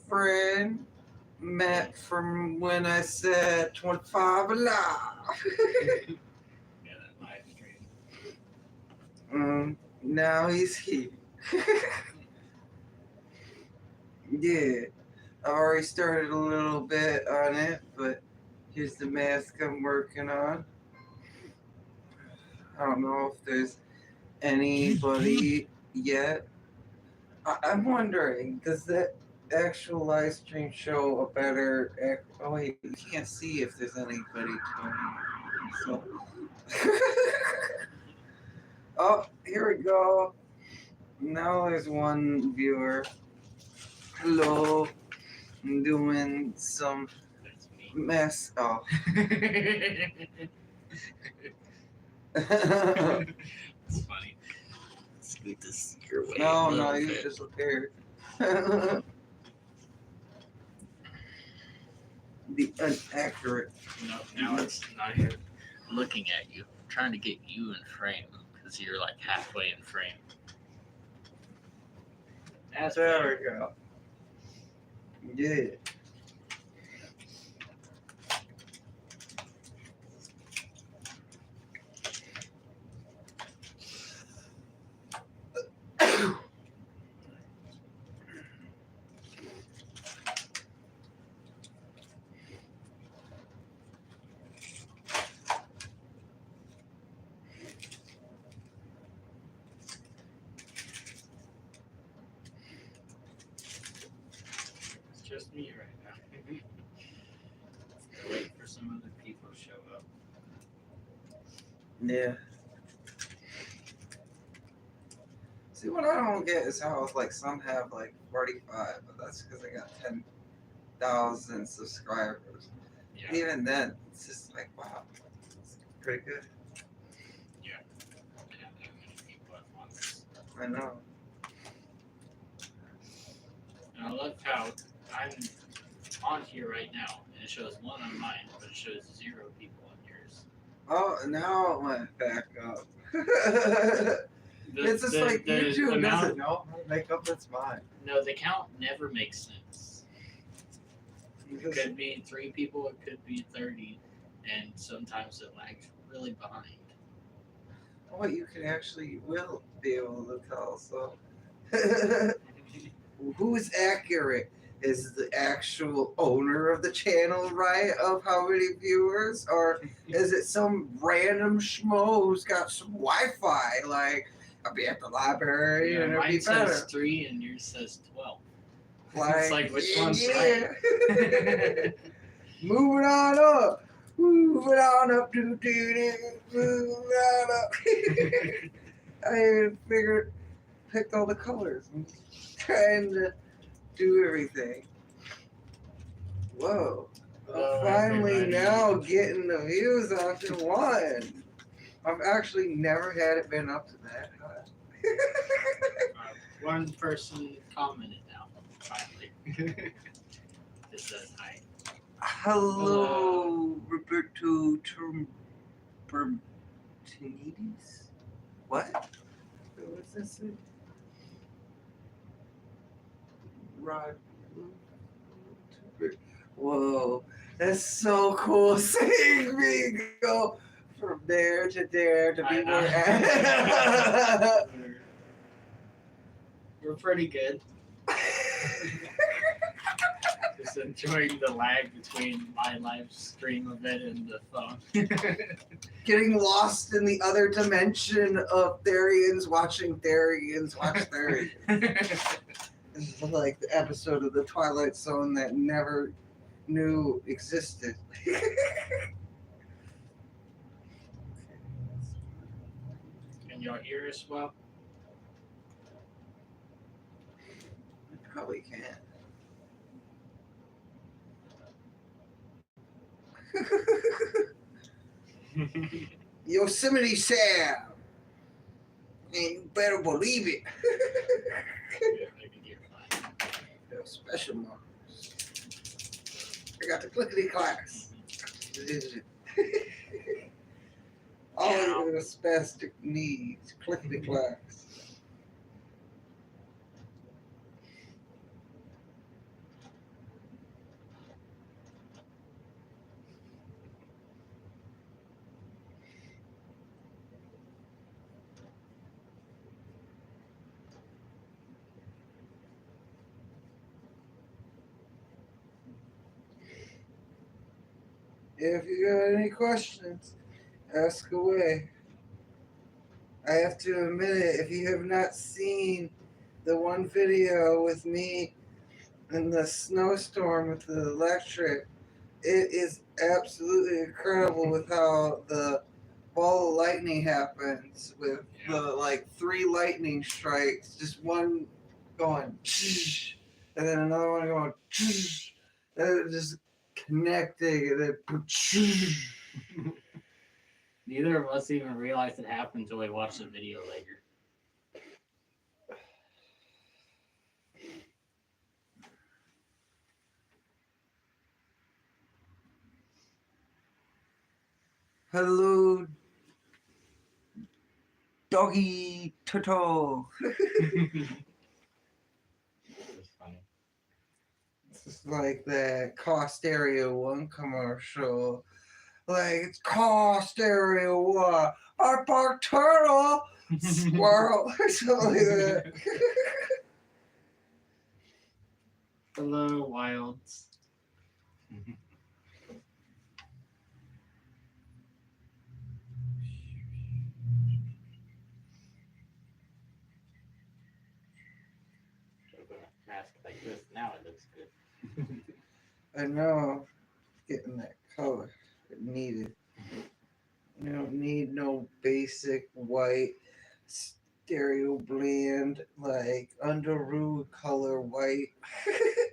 friend met from when I said 25 alive. Yeah, that live stream. Now he's here. Yeah, I already started a little bit on it, but here's the mask I'm working on. I don't know if there's anybody yet. I'm wondering, does that actual live stream show a better? Oh wait, you can't see if there's anybody. So, oh, here we go. Now there's one viewer. Hello, I'm doing some That's me. mess. Oh. It's funny. Scoot this your way. No, no, you disappeared. The inaccurate. No, now it's not here. Looking at you, trying to get you in frame because you're like halfway in frame. That's There we go. Yeah. It's just me right now. Wait for some other people to show up. Yeah. See, what I don't get is how like some have like 45, but that's because they got 10,000 subscribers. Yeah. Even then, it's just like wow, it's pretty good. Yeah. I have that many people at once. I know. And I love how I'm on here right now, and it shows 1 on mine, but it shows 0 people on yours. Oh, now it went back up. The, It's just like YouTube amount, doesn't know how to make up its mind. No, the count never makes sense. It Because, could be 3 people, it could be 30, and sometimes it lags really behind. oh, you can actually will be able to tell. So, who's accurate? Is the actual owner of the channel right of how many viewers, or is it some random schmo who's got some Wi-Fi? Like, I'll be at the library Yeah, and it'll mine be better. says 3 and yours says 12. Like, It's like, which one's right? Moving on up. Moving on up. Moving on up. I even picked all the colors. I'm trying to do everything. Whoa. I'm finally now getting the views after one. I've actually never had it been up to that high. One person commented now, finally. It says hi. Hello, Roberto Bertinides? What? What's this? Rod. Whoa, that's so cool. Seeing me go from there to there to be more. We're pretty good. Just enjoying the lag between my live stream of it and the phone. Getting lost in the other dimension of Therians watching Therians watch Therians. It's like the episode of the Twilight Zone that never knew existed. Can y'all hear us well? I probably can't. Yosemite Sam! And you better believe it. Yeah, I can hear fine. They're special markers. I got the clickety clacks. All of the spastic needs, clickety clacks. If you got any questions, ask away. I have to admit it, if you have not seen the one video with me in the snowstorm with the electric, it is absolutely incredible with how the ball of lightning happens with the like 3 lightning strikes, just one going and then another one going and just connecting and then Neither of us even realized it happened until we watched the video later. hello doggy turtle. It's funny. It's just like that Cost Area 1 commercial. Like, it's Cost Area 1. Bark, bark, turtle, squirrel, or something like that. Hello, wilds. Mask like this, now it looks good. I know, getting that color it needed. You don't need no basic white stereo blend like Underwood color white.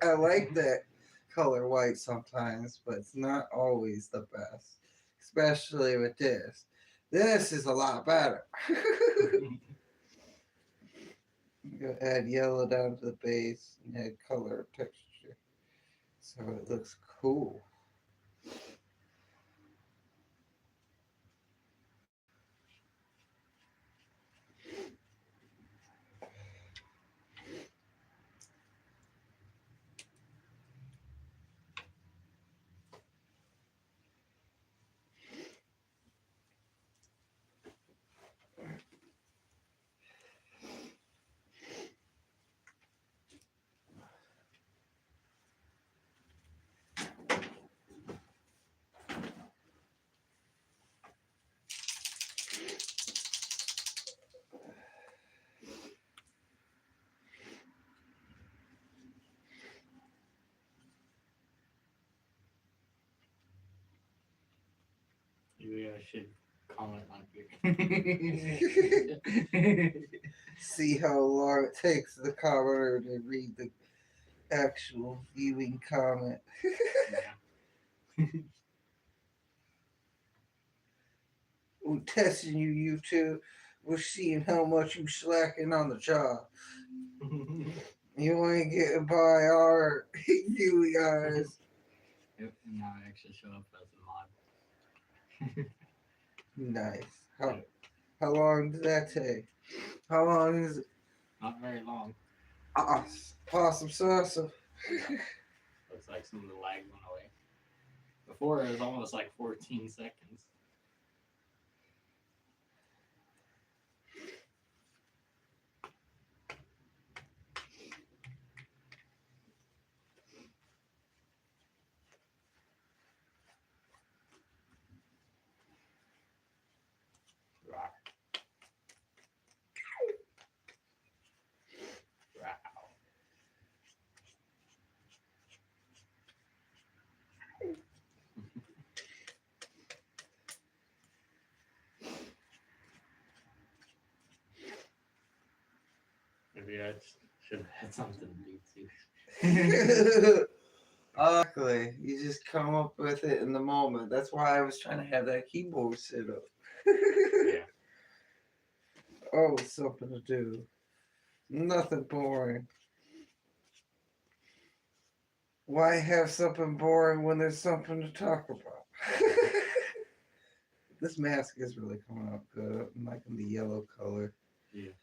I like that color white sometimes, but it's not always the best, especially with this. This is a lot better. You add yellow down to the base and add color texture, so it looks cool. Maybe I should comment on here. See how long it takes the commenter to read the actual viewing comment. Yeah. We're testing you, YouTube. We're seeing how much you slacking on the job. You ain't getting by our viewing eyes. Yep, and now I actually show up as a mod. Nice. How long does that take? How long is it? Not very long. Awesome sauce. Looks like some of the lag went away. Before it was almost like 14 seconds. Maybe I should have had something to do too. Exactly. You just come up with it in the moment. That's why I was trying to have that keyboard set up. Yeah. Always something to do. Nothing boring. Why have something boring when there's something to talk about? This mask is really coming out good. I'm liking the yellow color. Yeah.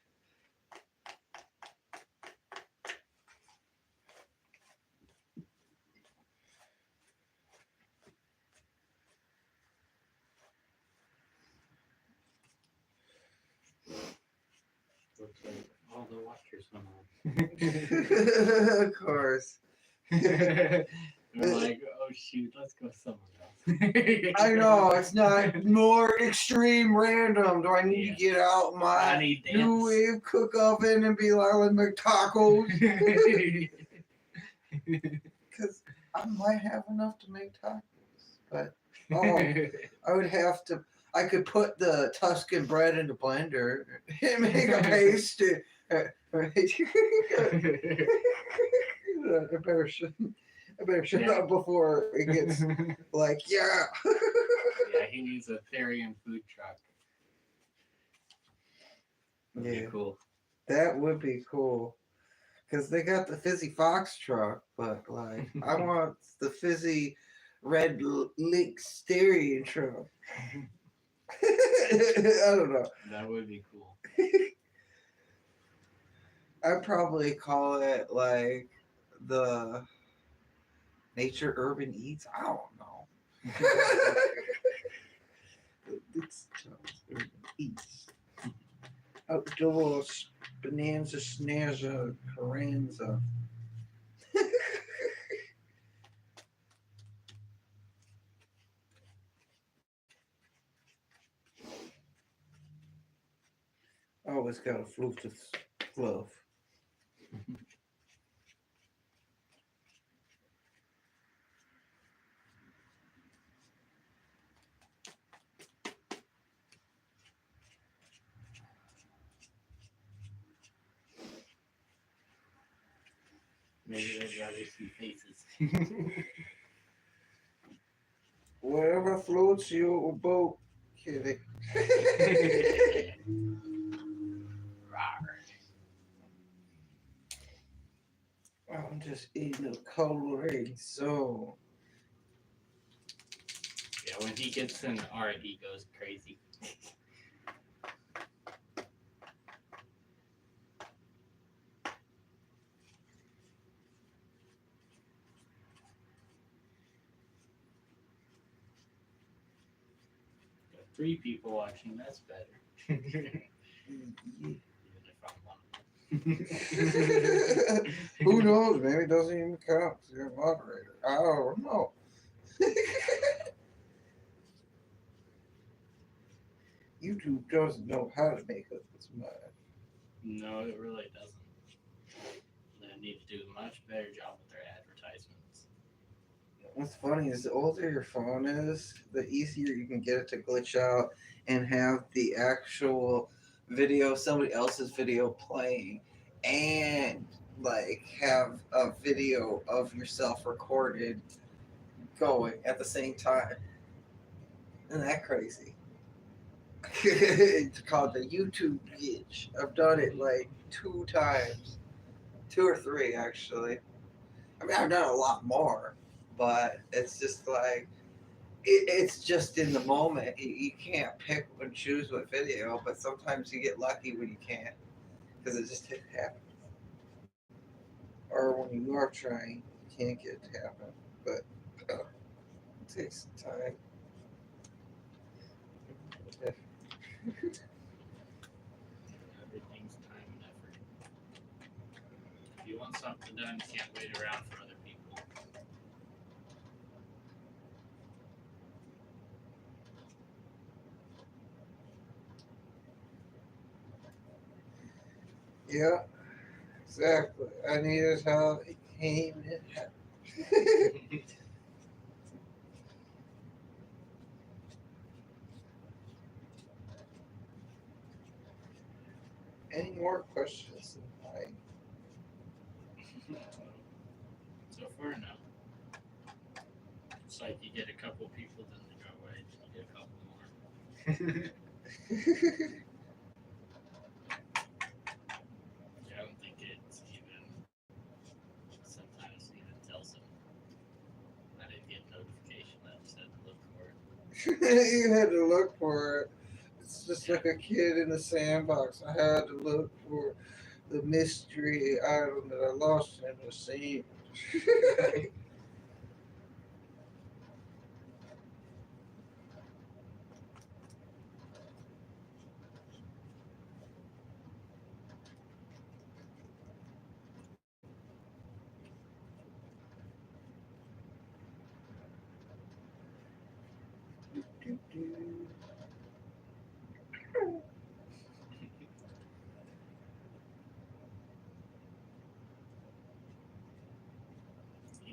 Looks like all the watchers went on. Of course. They're like, oh shoot, let's go somewhere else. I know, it's not more extreme random. Do I need to get out my Honey new dance. wave cook oven and be like, let's make tacos? Because I might have enough to make tacos. But, I would have to. I could put the Tuscan bread in the blender and make a paste. I better shut up before it gets like, yeah. Yeah, he needs a therian food truck. That'd be cool. That would be cool. Because they got the Fizzy Fox truck, but like, I want the Fizzy Red Elynxtra truck. I don't know. That would be cool. I'd probably call it like the Nature Urban Eats. I don't know. It's Urban Eats. Outdoor Bonanza Snazza Carranza. Always got a Bluetooth glove. Maybe they'd rather see faces. Whatever floats your boat, kitty. I'm just eating a coloring zone. Yeah, when he gets in art, he goes crazy. Got 3 people watching, that's better. Even if I'm one of them. Who knows? Maybe it doesn't even count because you're a moderator. I don't know. YouTube doesn't know how to make up its mind. No, it really doesn't. They need to do a much better job with their advertisements. What's funny is the older your phone is, the easier you can get it to glitch out and have the actual video, somebody else's video playing, and like have a video of yourself recorded going at the same time. Isn't that crazy? It's called the YouTube glitch. I've done it like 2 times, 2 or 3 actually. I mean, I've done a lot more, but it's just like it's just in the moment. You can't pick and choose what video, but sometimes you get lucky when you can't because it just happens. Or when you are trying, you can't get it to happen. But it takes some time. Everything's time and effort. If you want something done, you can't wait around for other people. Yeah, exactly. I needed how it came in. Any more questions? So far, no. It's like you get a couple people, then they go away, then you get a couple more. Yeah, I don't think it's even, sometimes even tells them. I didn't get notification, I just had to look for it. You had to look for it. It's just like a kid in the sandbox. I had to look for the mystery item that I lost in the scene.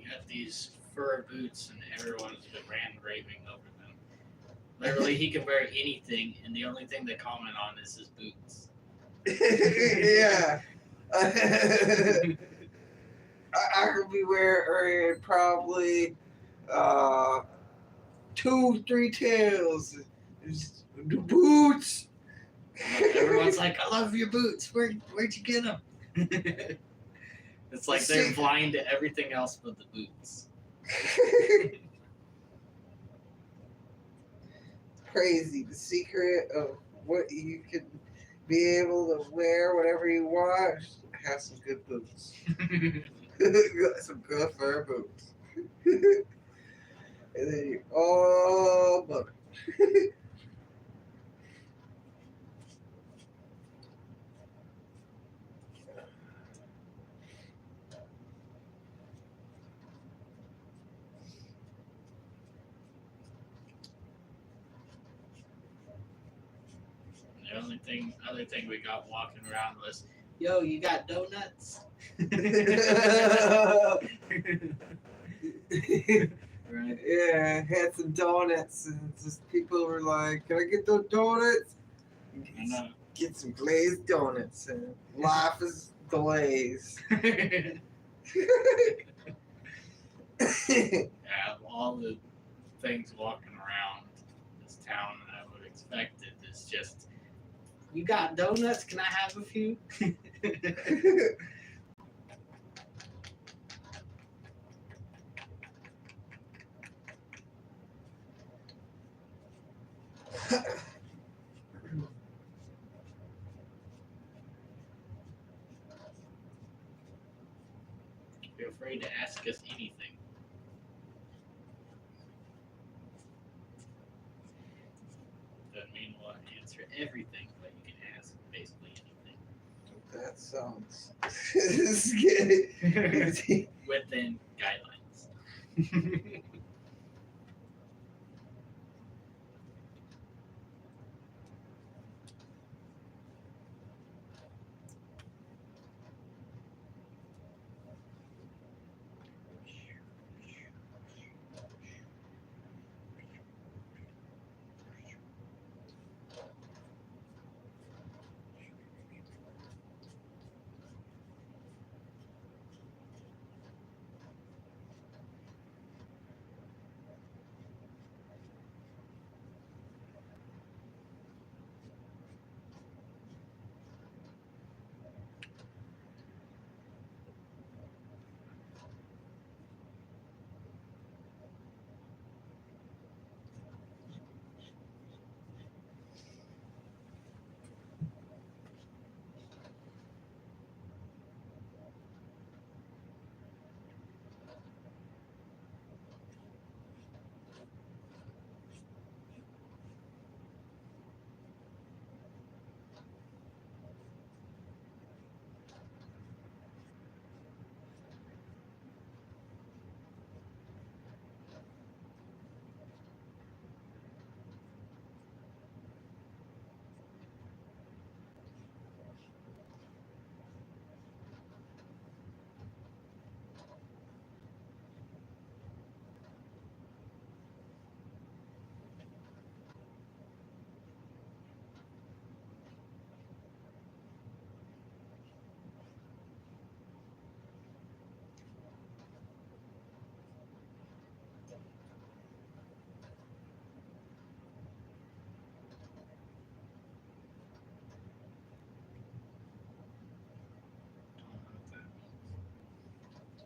got these fur boots, and everyone's been raving over them. Literally, he can wear anything, and the only thing they comment on is his boots. Yeah. I could be wearing probably 2-3 tails. The boots. Everyone's like, "I love your boots. Where'd you get them?" It's like they're blind to everything else but the boots. Crazy. The secret of what you can be able to wear whatever you want. Have some good boots. Some good fur boots. And then you all love it. The other thing we got walking around was, "Yo, you got donuts?" Right. Yeah, had some donuts, and just people were like, "Can I get those donuts?" I know. Get some glazed donuts, and life is glazed. Yeah, all the things walking around this town that I would expect it is just, "You got donuts? Can I have a few?" Feel free to ask us anything. Doesn't mean we'll answer everything, but you can ask basically anything. That sounds scary. Within guidelines.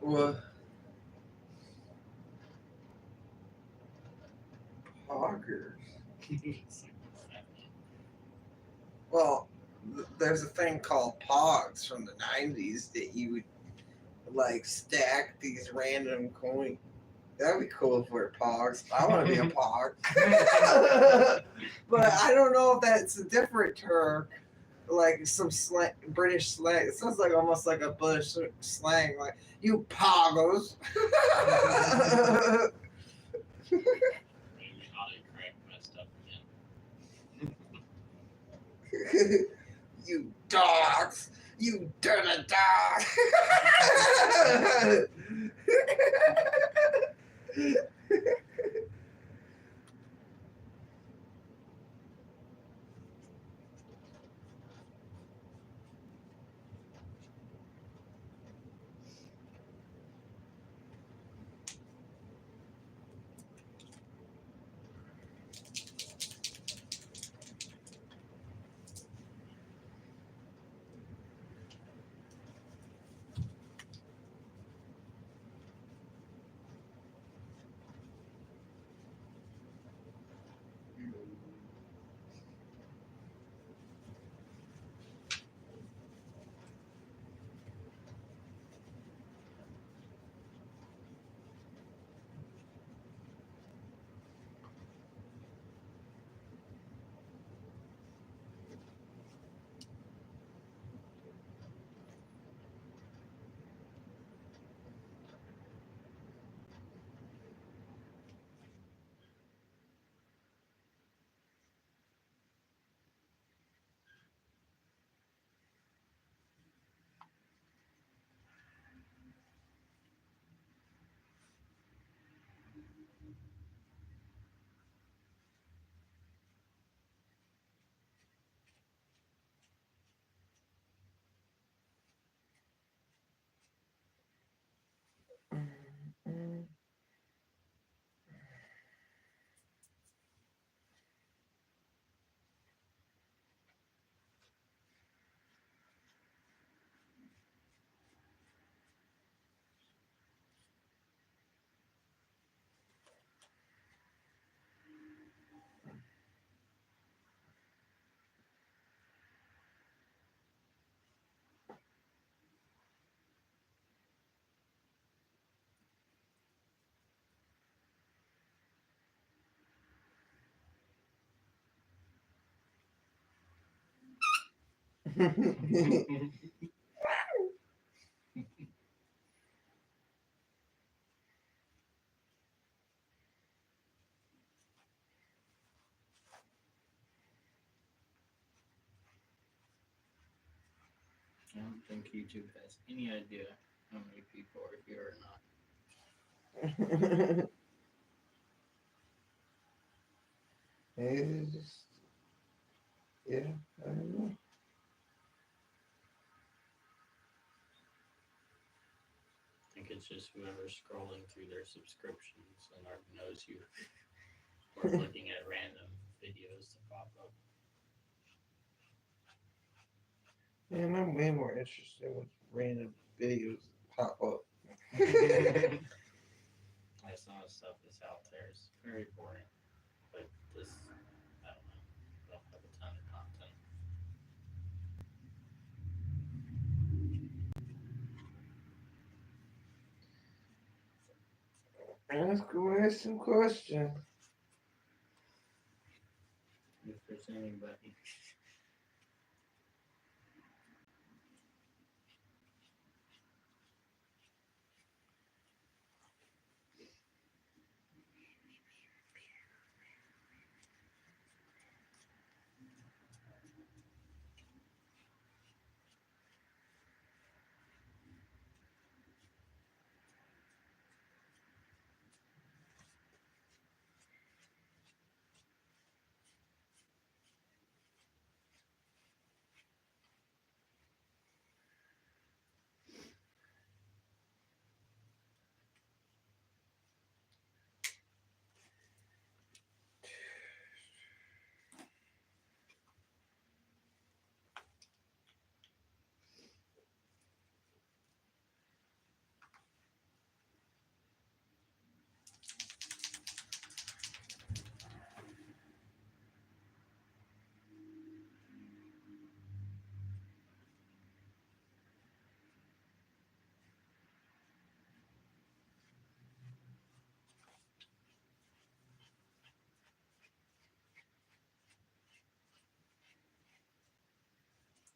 What? Poggers. Well, there's a thing called Pogs from the 90s that you would like stack these random coins. That'd be cool if we're Pogs. I want to be a Pog. But I don't know if that's a different term, like some British slang. It sounds like almost like a British slang, like you Poggers. Maybe autocorrect messed up again. You dogs. You dirty dog. I don't think YouTube has any idea how many people are here or not. It's just, yeah, I don't know. I think it's just whoever's scrolling through their subscriptions and already knows you, or looking at random videos that pop up. Man, I'm way more interested with random videos that pop up. Some of the stuff that's out there is very boring, but this, I don't know, don't have a ton of content. Let's go ask some questions. If there's anybody,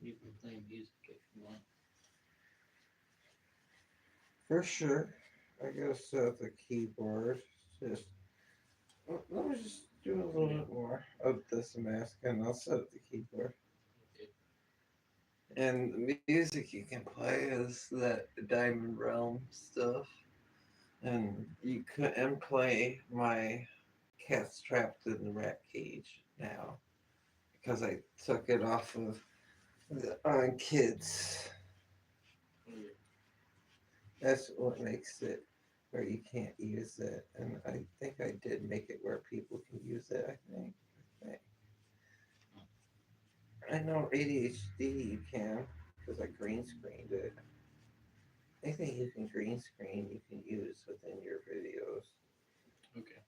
you can play music if you want. For sure. I gotta set up the keyboard. Just let me just do a little bit more of this mask and I'll set up the keyboard. Okay. And the music you can play is that Diamond Realm stuff. and you couldn't play my cat's trapped in the rat cage now because I took it off of the on kids. Weird. That's what makes it where you can't use it, and I think I did make it where people can use it. I know ADHD you can because I green screened it. Anything you can green screen, you can use within your videos. Okay.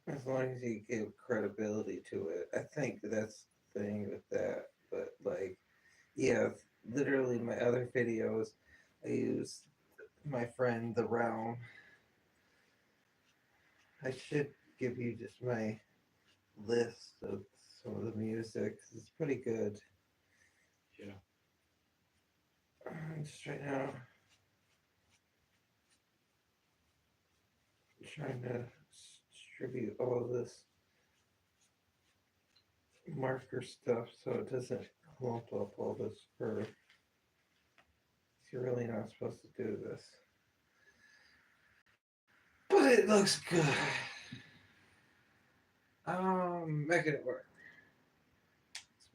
As long as you give credibility to it. I think that's the thing with that. But, like, yeah, literally my other videos, I use my friend The Realm. I should give you just my list of some of the music. It's pretty good. Yeah. Just right now, trying to distribute all this marker stuff so it doesn't clump up all this fur. You're really not supposed to do this. But it looks good. Making it work.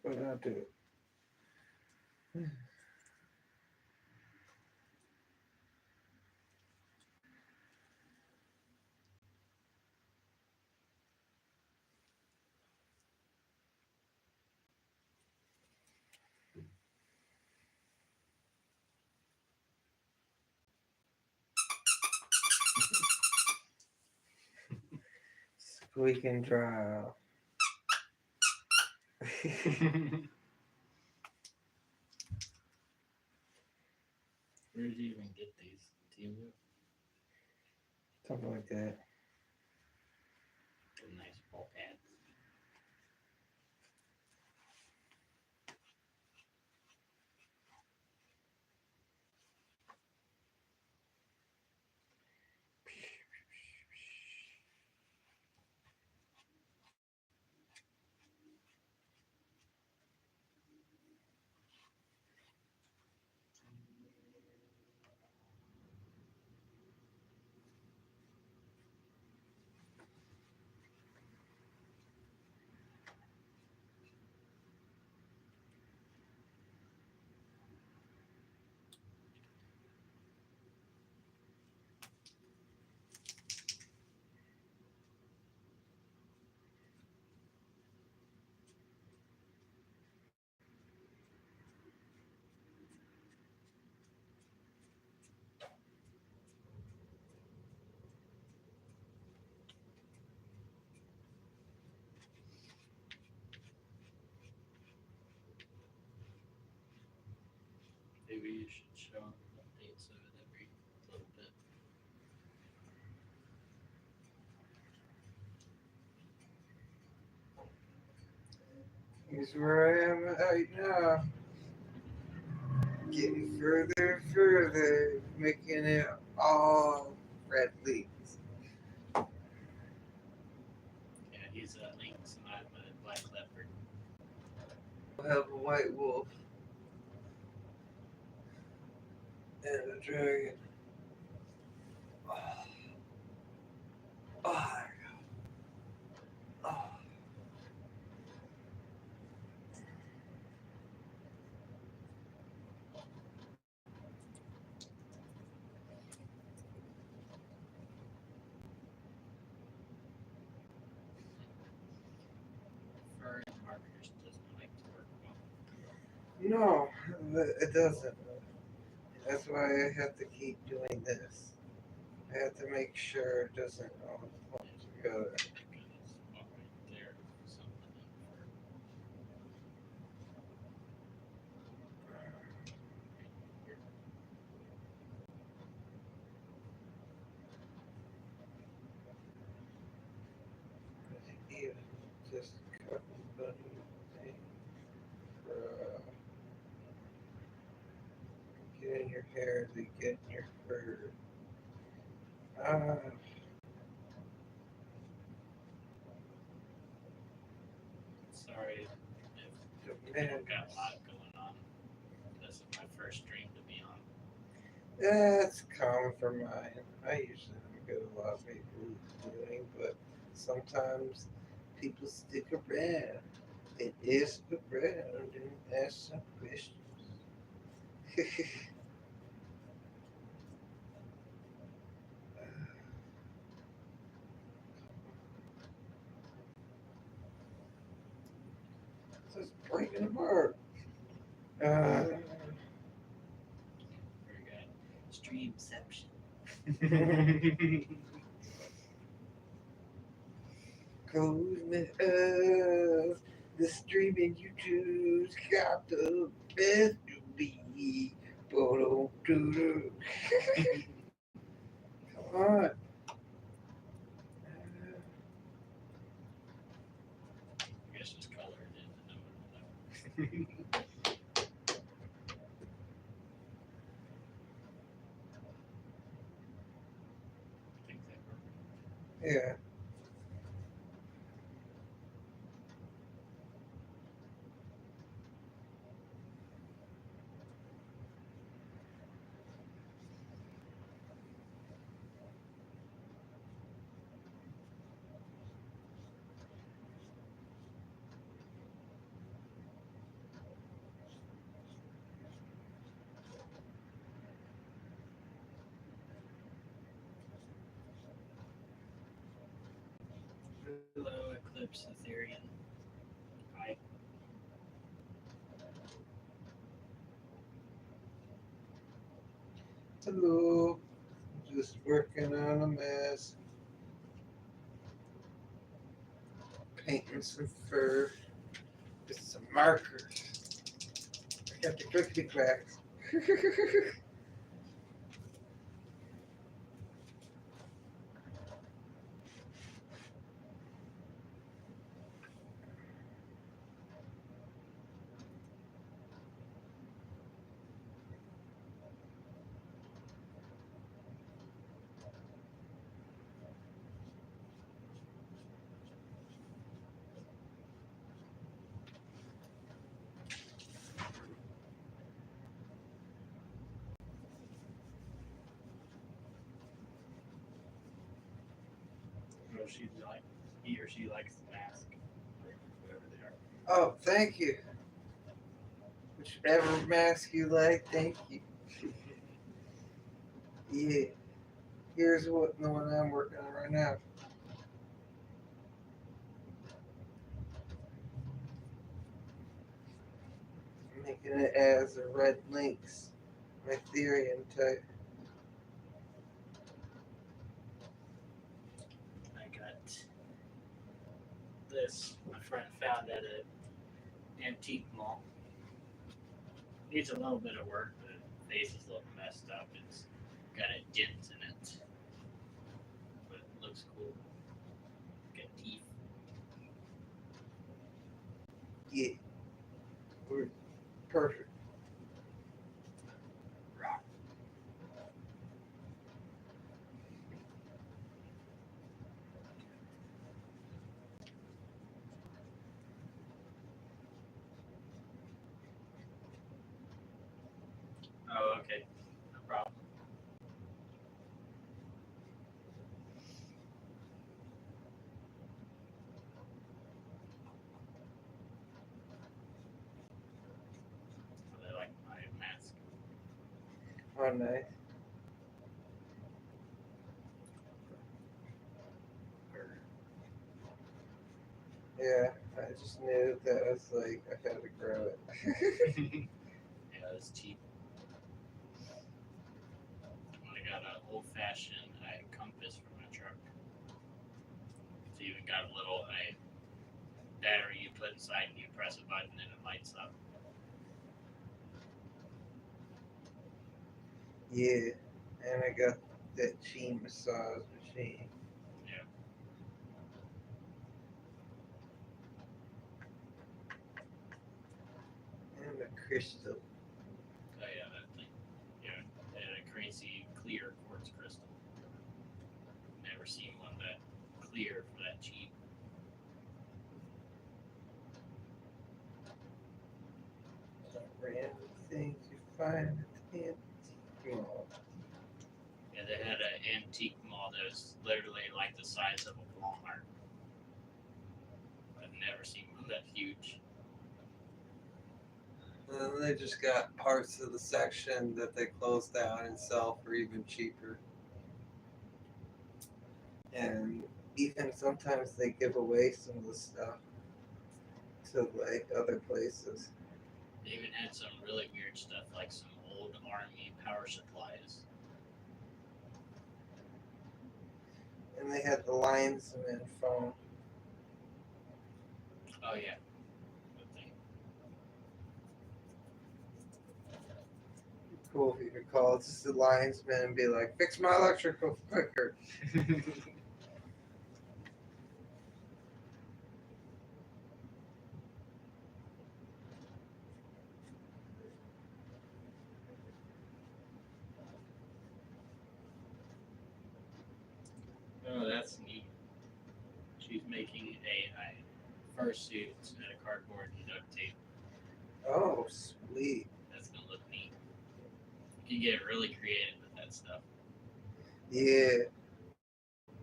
That's what I'll do. Squeak and dry. Where did you even get these? Timu? Something like that. They're nice ball pads. Maybe you should show updates of it every little bit. Here's where I am right now. Getting further and further, making it all red leaves. Yeah, he's a lynx and I'm a black leopard. We'll have a white wolf and a dragon. Oh, oh, oh. Fur and markers doesn't like to work well. No, it doesn't. That's why I have to keep doing this. I have to make sure it doesn't all clump together. Got a spot right there. Something in fur. Here. Even just cut the thing. Get in your hair to get in your fur. Uh, Sorry if you man, don't got a lot going on. This is my first stream to be on. that's common for mine. I usually lot of people doing, but sometimes people stick around. It is around and ask some questions. Just breaking apart. Uh, Very good. Streamception. Closing up. The streaming you choose got the best to be. Bo-do-do-do. Come on. I guess just color it in the number. I think that worked. Yeah. Hello, Eclipse, the therian. Hi. Hello. Just working on a mess. Painting some fur with some markers. I got the clickety clacks. Well, she like he or she likes the mask, or whatever they are. Oh, thank you. Whichever mask you like, thank you. Yeah. Here's what the one I'm working on right now. Making it as a red lynx, my therian type. I got this. My friend found at an antique mall. Needs a little bit of work. The face is a little messed up. It's got a dent in it, but it looks cool. Got teeth. Yeah. We're perfect. Rock. Oh, okay. No problem. So they like my mask. Oh, nice. Or, Yeah, I just knew that was like, I had to grow it. yeah, it's cheap. I got an old fashioned compass for my truck. It's even got a little battery you put inside and you press a button and it lights up. Yeah, and I got that Sheen massage machine Yeah. and the crystal. Oh yeah, that thing. Yeah. And a crazy clear quartz crystal. Never seen one that clear for that cheap. Random things you find at the antique mall. Yeah, they had an antique mall that was literally like the size of a Walmart. I've never seen one that huge. And then they just got parts of the section that they close down and sell for even cheaper. And even sometimes they give away some of the stuff to like other places. They even had some really weird stuff, like some old army power supplies. And they had the linesman phone. Oh yeah, good thing. Cool if you could call just the linesman and be like, fix my electrical quicker. Oh, that's neat. She's making a fursuit out of cardboard and duct tape. Oh, sweet. That's gonna look neat. You can get really creative with that stuff. Yeah.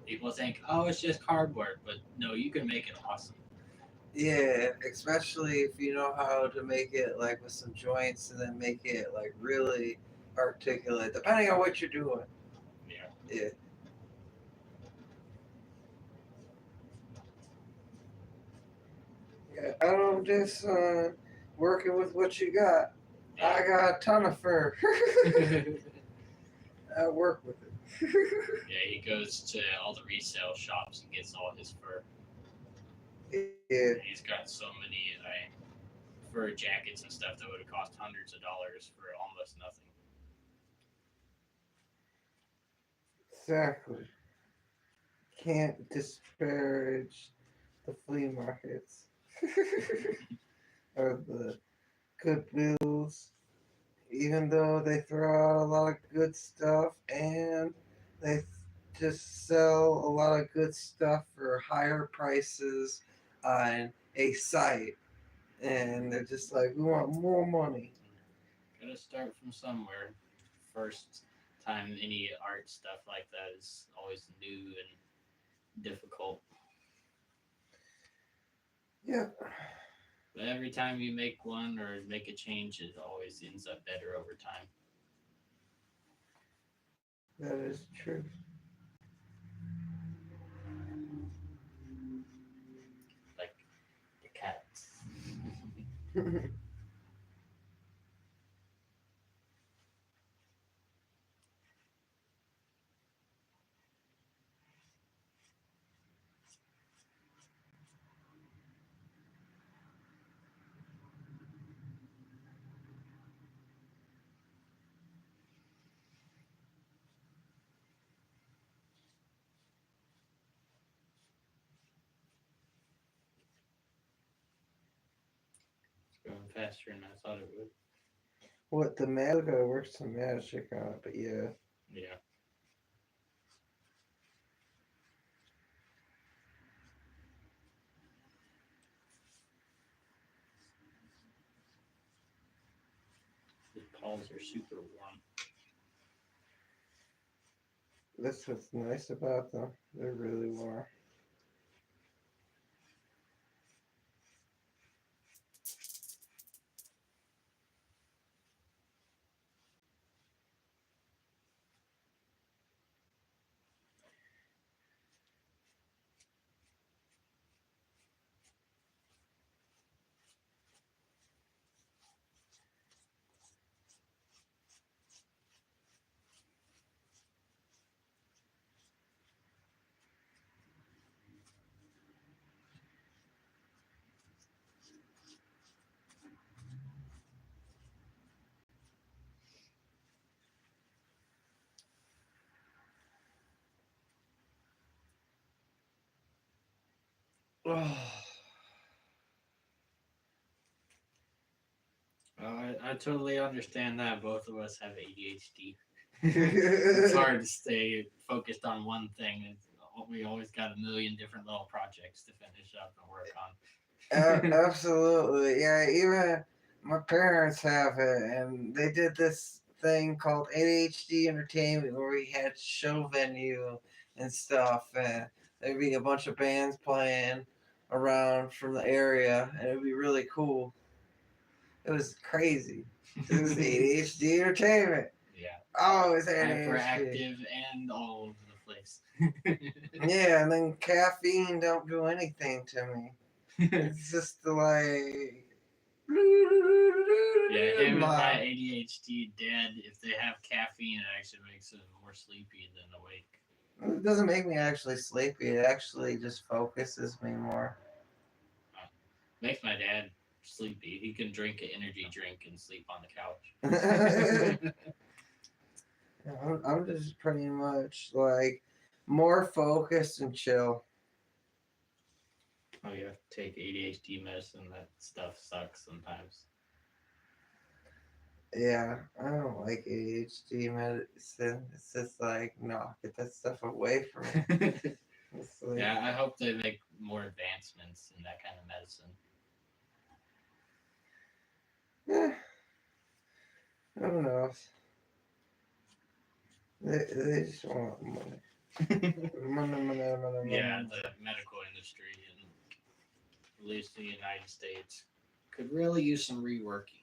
People think, oh, it's just cardboard, but no, you can make it awesome. Yeah, especially if you know how to make it like with some joints and then make it like really articulate, depending on what you're doing. Yeah. Yeah. Yeah, I don't just working with what you got. I got a ton of fur. I work with it. Yeah, he goes to all the resale shops and gets all his fur. Yeah, He's got so many fur jackets and stuff that would have cost hundreds of dollars for almost nothing. exactly. Can't disparage the flea markets or the Goodwills, even though they throw out a lot of good stuff and they just sell a lot of good stuff for higher prices on a site. And they're just like, we want more money. Gotta start from somewhere. First time any art stuff like that is always new and difficult. Yeah, But every time you make one or make a change, it always ends up better over time. that is true. Like the cats. It's going faster than I thought it would. What the magic? Gotta work some magic on it, but yeah. Yeah. His paws are super warm. That's what's nice about them. They're really warm. I totally understand that. Both of us have ADHD. It's hard to stay focused on one thing. We always got a million different little projects to finish up and work on. Absolutely. Yeah, even my parents have it, and they did this thing called ADHD Entertainment where we had show venue and stuff, and there'd be a bunch of bands playing around from the area, and it'd be really cool. It was crazy. It was ADHD entertainment. Yeah. Always had ADHD. Hyperactive and all over the place. Yeah, and then caffeine don't do anything to me. It's just like. Yeah, him and my ADHD dad, if they have caffeine, it actually makes them more sleepy than awake. It doesn't make me actually sleepy. It actually just focuses me more. Makes my dad sleepy. He can drink an energy drink and sleep on the I'm, couch. I'm just pretty much like more focused and chill. Oh, you have to take ADHD medicine. That stuff sucks sometimes. Yeah, I don't like ADHD medicine. It's just like, no, get that stuff away from me. It's like, Yeah, I hope they make more advancements in that kind of medicine. eh, who knows? They just want money. Money, money, money, money. Yeah, the medical industry, in at least the United States, could really use some reworking.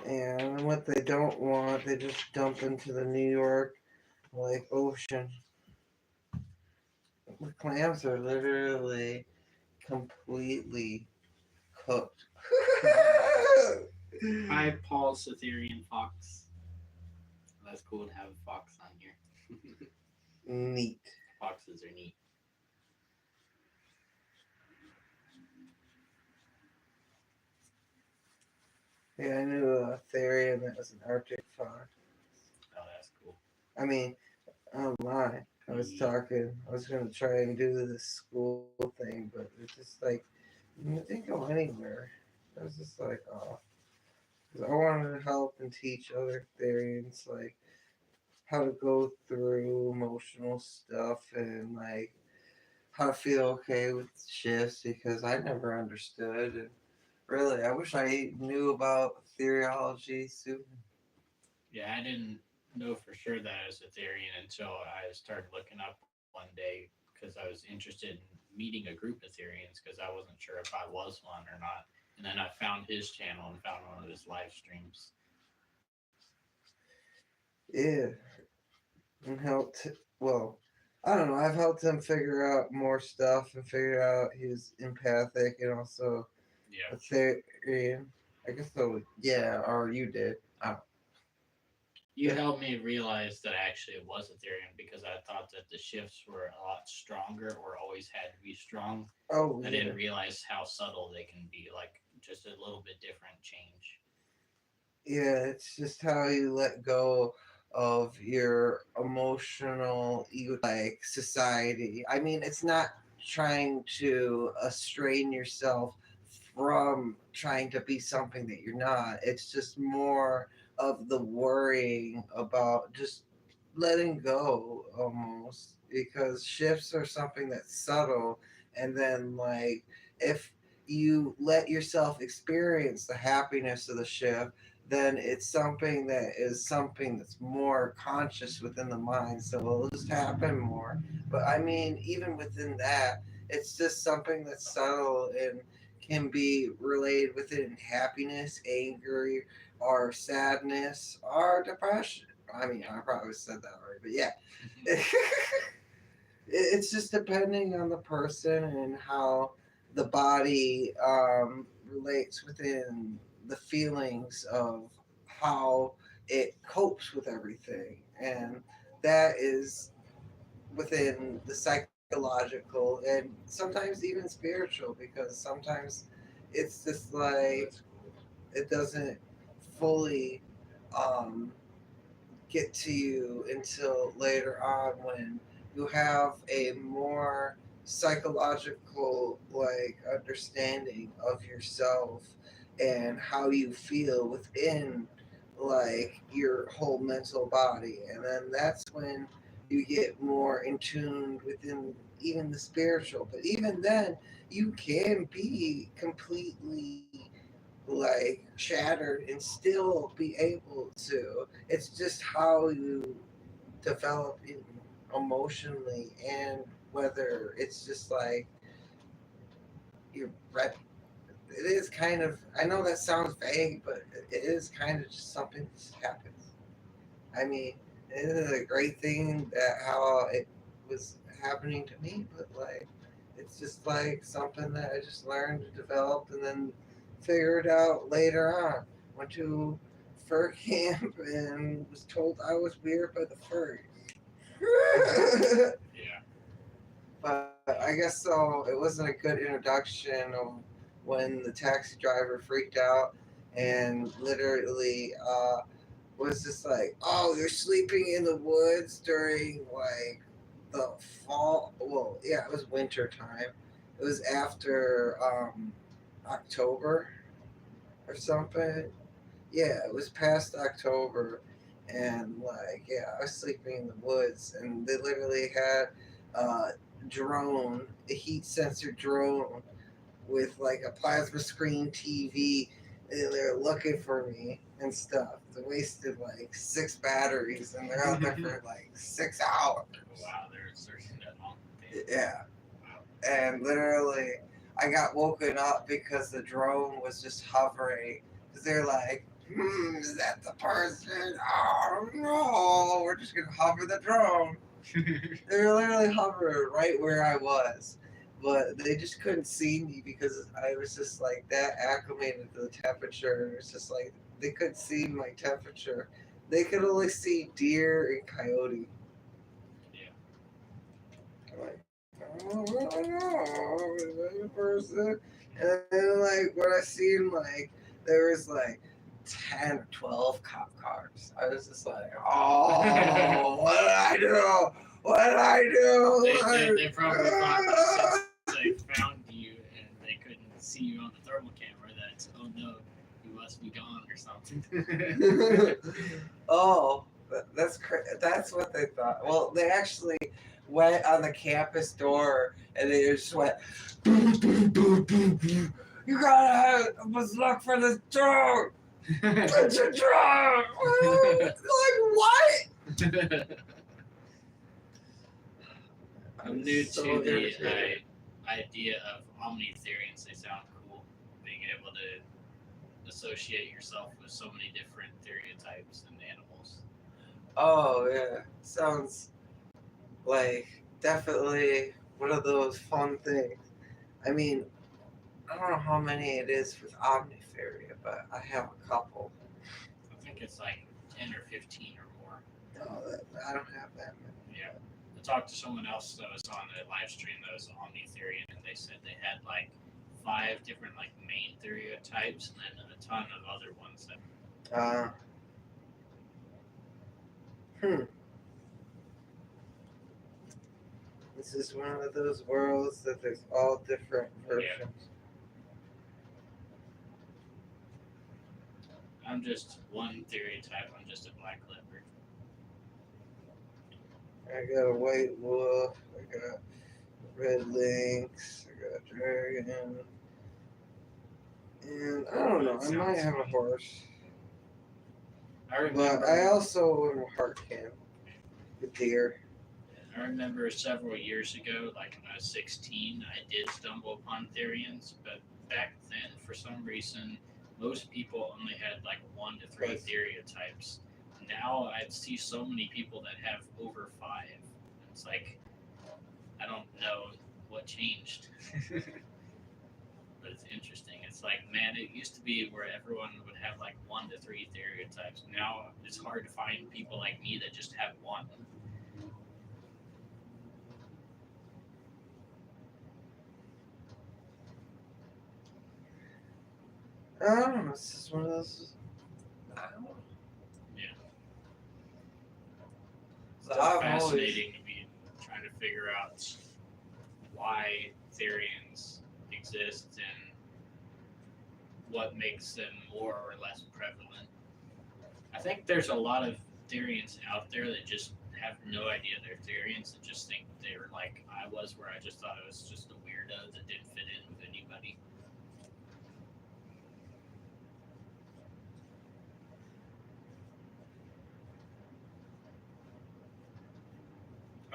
And what they don't want, they just dump into the New York like ocean. The clams are literally completely cooked. Hi, Paul Therian Fox. That's cool to have a fox on here. Neat. Foxes are neat. Yeah, I knew a therian that was an Arctic fox. Oh, that's cool. I mean, online. I was talking. I was gonna try and do this school thing, but it's just like it didn't go anywhere. I was just like, oh, 'cause I wanted to help and teach other therians like how to go through emotional stuff and like how to feel okay with shifts because I never understood. And really, I wish I knew about theriology sooner. Yeah, I didn't know for sure that I was a Therian until I started looking up one day because I was interested in meeting a group of Therians because I wasn't sure if I was one or not. And then I found his channel and found one of his live streams. Yeah, and helped. Well, I don't know. I've helped him figure out more stuff and figure out he was empathic and also Yeah. a therian. I guess so. Yeah, or you did. I don't. You helped me realize that actually it was a Therian because I thought that the shifts were a lot stronger or always had to be strong. Oh I yeah. didn't realize how subtle they can be, like just a little bit different change. Yeah, it's just how you let go of your emotional ego like society. I mean, it's not trying to strain yourself from trying to be something that you're not. It's just more of the worrying about just letting go almost because shifts are something that's subtle and then like if you let yourself experience the happiness of the shift then it's something that's more conscious within the mind. So it'll just happen more. But I mean, even within that, it's just something that's subtle and can be related within happiness, anger, or sadness, or depression. I mean, I probably said that right, but yeah. It's just depending on the person and how the body relates within the feelings of how it copes with everything. And that is within the psychological and sometimes even spiritual because sometimes it's just like That's cool. it doesn't fully um, get to you until later on when you have a more psychological like understanding of yourself and how you feel within like your whole mental body and then that's when you get more in tune within even the spiritual but even then you can be completely like shattered and still be able to. It's just how you develop emotionally, and whether it's just like you're ready. It is kind of. I know that sounds vague, but it is kind of just something that just happens. I mean, it is a great thing that how it was happening to me, but like, it's just like something that I just learned to develop and then figured out later on. Went to fur camp and was told I was weird by the furries. Yeah. But I guess so. It wasn't a good introduction of when the taxi driver freaked out and literally was just like, "Oh, you're sleeping in the woods during like the fall." Well, yeah, it was winter time. It was after October or something. Yeah, it was past October, and like, yeah, I was sleeping in the woods, and they literally had a drone, a heat sensor drone with like a plasma screen TV, and they're looking for me and stuff. They wasted like 6 batteries, and they're out there for like 6 hours. Wow, they're searching that long. Yeah, Wow. and literally, I got woken up because the drone was just hovering. Because they're like, is that the person? Oh no, we're just gonna hover the drone. They were literally hovering right where I was. But they just couldn't see me because I was just like that acclimated to the temperature. It's just like they couldn't see my temperature. They could only see deer and coyote. Yeah. I'm like, oh, I don't know, is that a person? And then like when I seen like there was like 10 or 12 cop cars, I was just like, oh, what did I do? What did I do? They probably thought that since they found you and they couldn't see you on the thermal camera that, oh no, you must be gone or something. Oh, that's what they thought. Well, they actually went on the campus door and they just went, boom, boom, boom, boom, boom. You gotta must look for this drone. It's a drone. Like what? I'm new to the idea of omnitherians. They sound cool. Being able to associate yourself with so many different stereotypes and animals. Oh yeah, sounds like definitely one of those fun things. I mean, I don't know how many it is with Omniferia, but I have a couple. I think it's like 10 or 15 or more. No, I don't have that many. Yeah. I talked to someone else that was on the live stream that was omnitherian, and they said they had like 5 different like main stereotypes and then a ton of other ones that. Hmm. This is one of those worlds that there's all different versions. I'm just one stereotype. I'm just a black leopard. I got a white wolf. I got red lynx. I got a dragon. And I don't know. I might have a horse. I remember. But I also am a heart camp. A deer. I remember several years ago, like when I was 16, I did stumble upon therians, but back then, for some reason, most people only had like 1 to 3 Right. stereotypes. Now I see so many people that have over 5. It's like, I don't know what changed. But it's interesting. It's like, man, it used to be where everyone would have like 1 to 3 stereotypes. Now it's hard to find people like me that just have one. I don't know. This is one of those. I don't know. Yeah. It's But still I've fascinating to me trying to figure out why therians exist and what makes them more or less prevalent. I think there's a lot of therians out there that just have no idea they're therians and just think they're like I was, where I just thought I was just a weirdo that didn't fit in with anybody.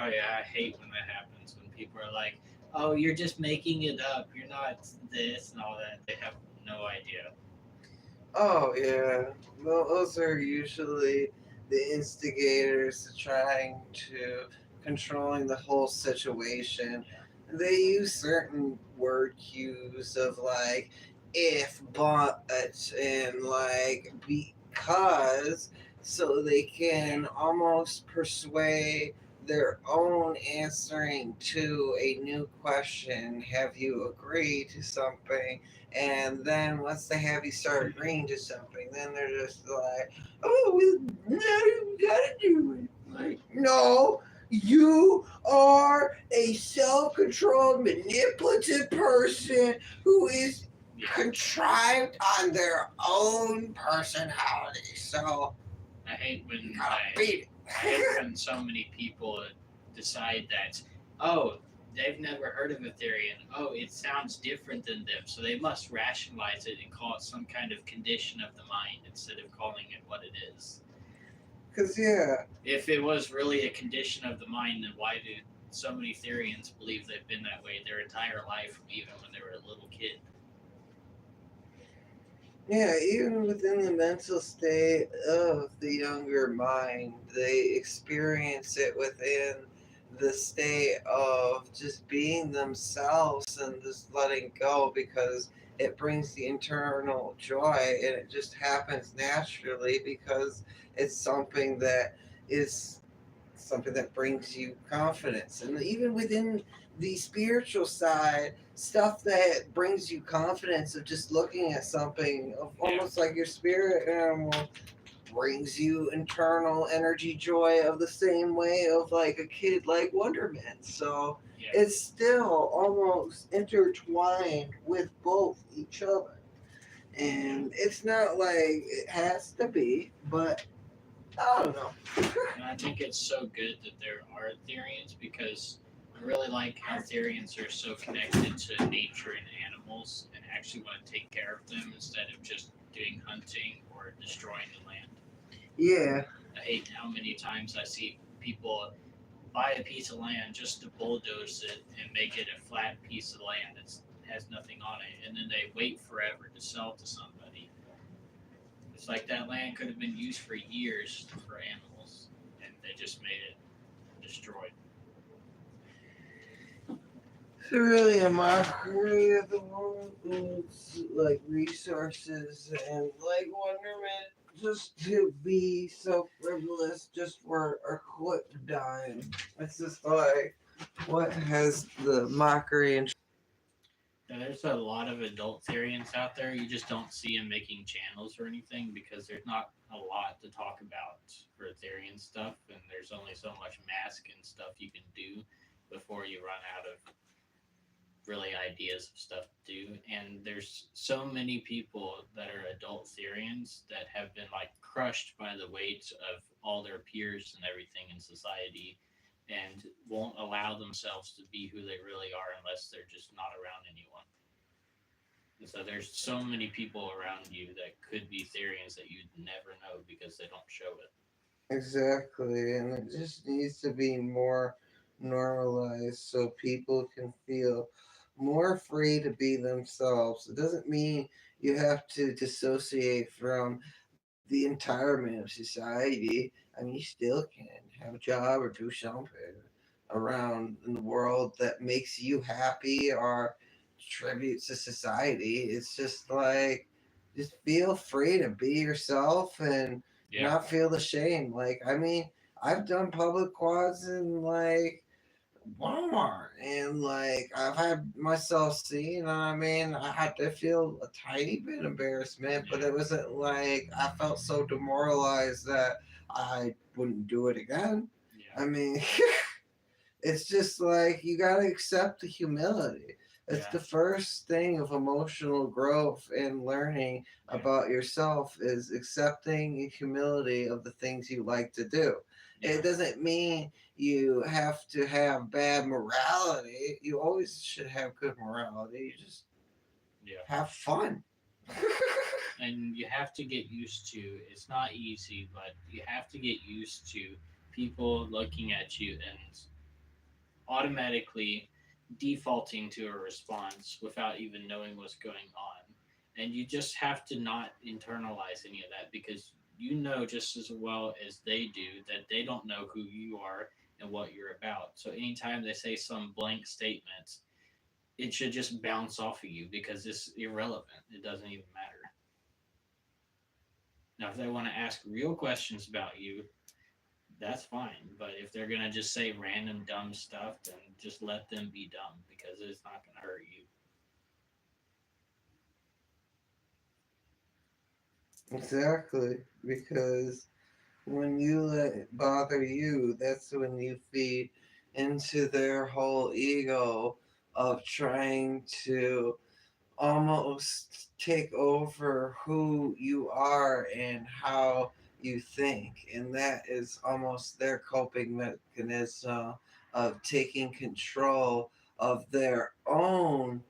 Oh yeah, I hate when that happens. When people are like, "Oh, you're just making it up. You're not this and all that." They have no idea. Oh yeah, well, those are usually the instigators to trying to controlling the whole situation. Yeah, They use certain word cues of like if, but, and like because, so they can almost persuade their own answering to a new question. Have you agreed to something? And then once they have you start agreeing to something, then they're just like, "Oh, now you gotta do it." Like, no, you are a self-controlled, manipulative person who is yeah. contrived on their own personality. So I hate you when gotta beat I hate it. when so many people decide that, oh, they've never heard of a therian. Oh, it sounds different than them, so they must rationalize it and call it some kind of condition of the mind instead of calling it what it is. Cause yeah, If it was really a condition of the mind, then why do so many therians believe they've been that way their entire life, even when they were a little kid? yeah, even within the mental state of the younger mind, they experience it within the state of just being themselves and just letting go because it brings the internal joy and it just happens naturally because it's something that brings you confidence. And even within the spiritual side, stuff that brings you confidence of just looking at something, of Yeah, almost like your spirit animal brings you internal energy joy of the same way of like a kid like Wonderman. So yeah, it's still almost intertwined with both each other. yeah. And it's not like it has to be, but I don't know. And I think it's so good that there are therians because I really like how therians are so connected to nature and animals and actually want to take care of them instead of just doing hunting or destroying the land. Yeah, I hate how many times I see people buy a piece of land just to bulldoze it and make it a flat piece of land that has nothing on it, and then they wait forever to sell it to somebody. It's like that land could have been used for years for animals, and they just made it destroyed. it's really a mockery of the world's like resources and like wonderment just to be so frivolous just for a quick dime. It's just like what has the mockery and Now, there's a lot of adult Therians out there. You just don't see them making channels or anything because there's not a lot to talk about for Therian stuff, and there's only so much mask and stuff you can do before you run out of really ideas of stuff to do. And there's so many people that are adult Therians that have been like crushed by the weight of all their peers and everything in society and won't allow themselves to be who they really are unless they're just not around anyone. And so there's so many people around you that could be Therians that you'd never know because they don't show it. exactly, and it just needs to be more normalized so people can feel more free to be themselves. It doesn't mean you have to dissociate from the entirety of society. I mean, you still can have a job or do something around in the world that makes you happy or contributes to society. It's just like, just feel free to be yourself and Yeah, not feel the shame. Like, I mean, I've done public quads in like Walmart, and like I've had myself see, you know what I mean? I had to feel a tiny bit embarrassment, but yeah, it wasn't like I felt so demoralized that I wouldn't do it again. yeah, I mean, it's just like you gotta accept the humility. It's yeah, the first thing of emotional growth and learning yeah, about yourself is accepting the humility of the things you like to do. yeah, It doesn't mean you have to have bad morality. You always should have good morality. You just yeah. have fun. And you have to get used to it's not easy, but you have to get used to people looking at you and automatically defaulting to a response without even knowing what's going on. And you just have to not internalize any of that because you know just as well as they do that they don't know who you are and what you're about. So anytime they say some blank statement, it should just bounce off of you because it's irrelevant. It doesn't even matter. Now, if they want to ask real questions about you, that's fine. But if they're gonna just say random dumb stuff, then just let them be dumb because it's not gonna hurt you. Exactly, because when you let it bother you, that's when you feed into their whole ego of trying to almost take over who you are and how you think. And that is almost their coping mechanism of taking control of their own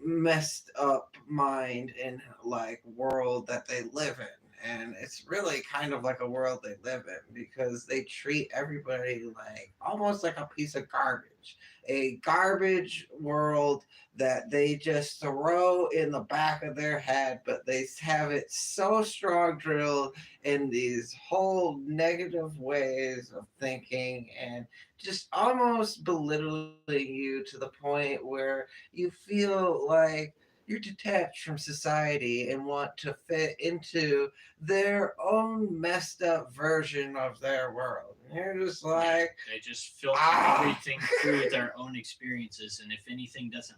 messed up mind and like world that they live in. And it's really kind of like a world they live in because they treat everybody like almost like a piece of garbage, a garbage world that they just throw in the back of their head, but they have it so strong drilled in these whole negative ways of thinking and just almost belittling you to the point where you feel like you're detached from society and want to fit into their own messed up version of their world. And you're just Yeah, like, they just filter ah. everything through their own experiences, and if anything doesn't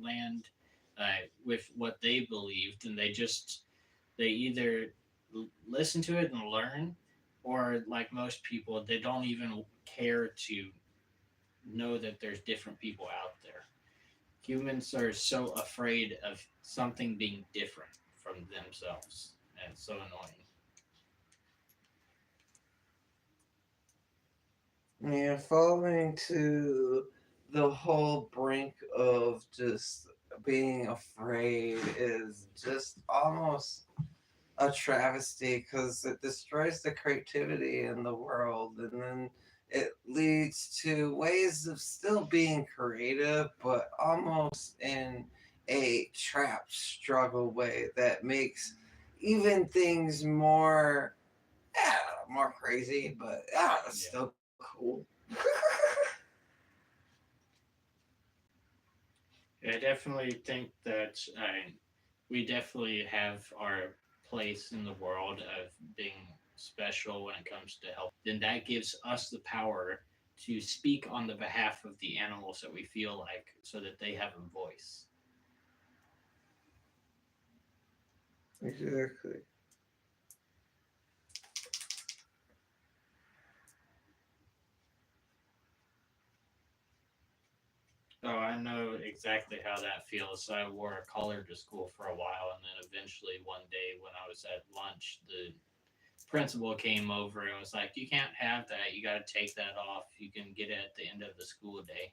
land with what they believed, then they either listen to it and learn, or like most people, they don't even care to know that there's different people out there. Humans are so afraid of something being different from themselves, and it's so annoying. Yeah, falling to the whole brink of just being afraid is just almost a travesty because it destroys the creativity in the world and then it leads to ways of still being creative but almost in a trapped struggle way that makes even things more more crazy but it's Yeah. still cool. I definitely think that we definitely have our place in the world of being special when it comes to help. Then that gives us the power to speak on the behalf of the animals that we feel like so that they have a voice. Exactly. Oh, I know exactly how that feels. I wore a collar to school for a while, and then eventually one day when I was at lunch, the principal came over and was like, "You can't have that. You got to take that off. You can get it at the end of the school day."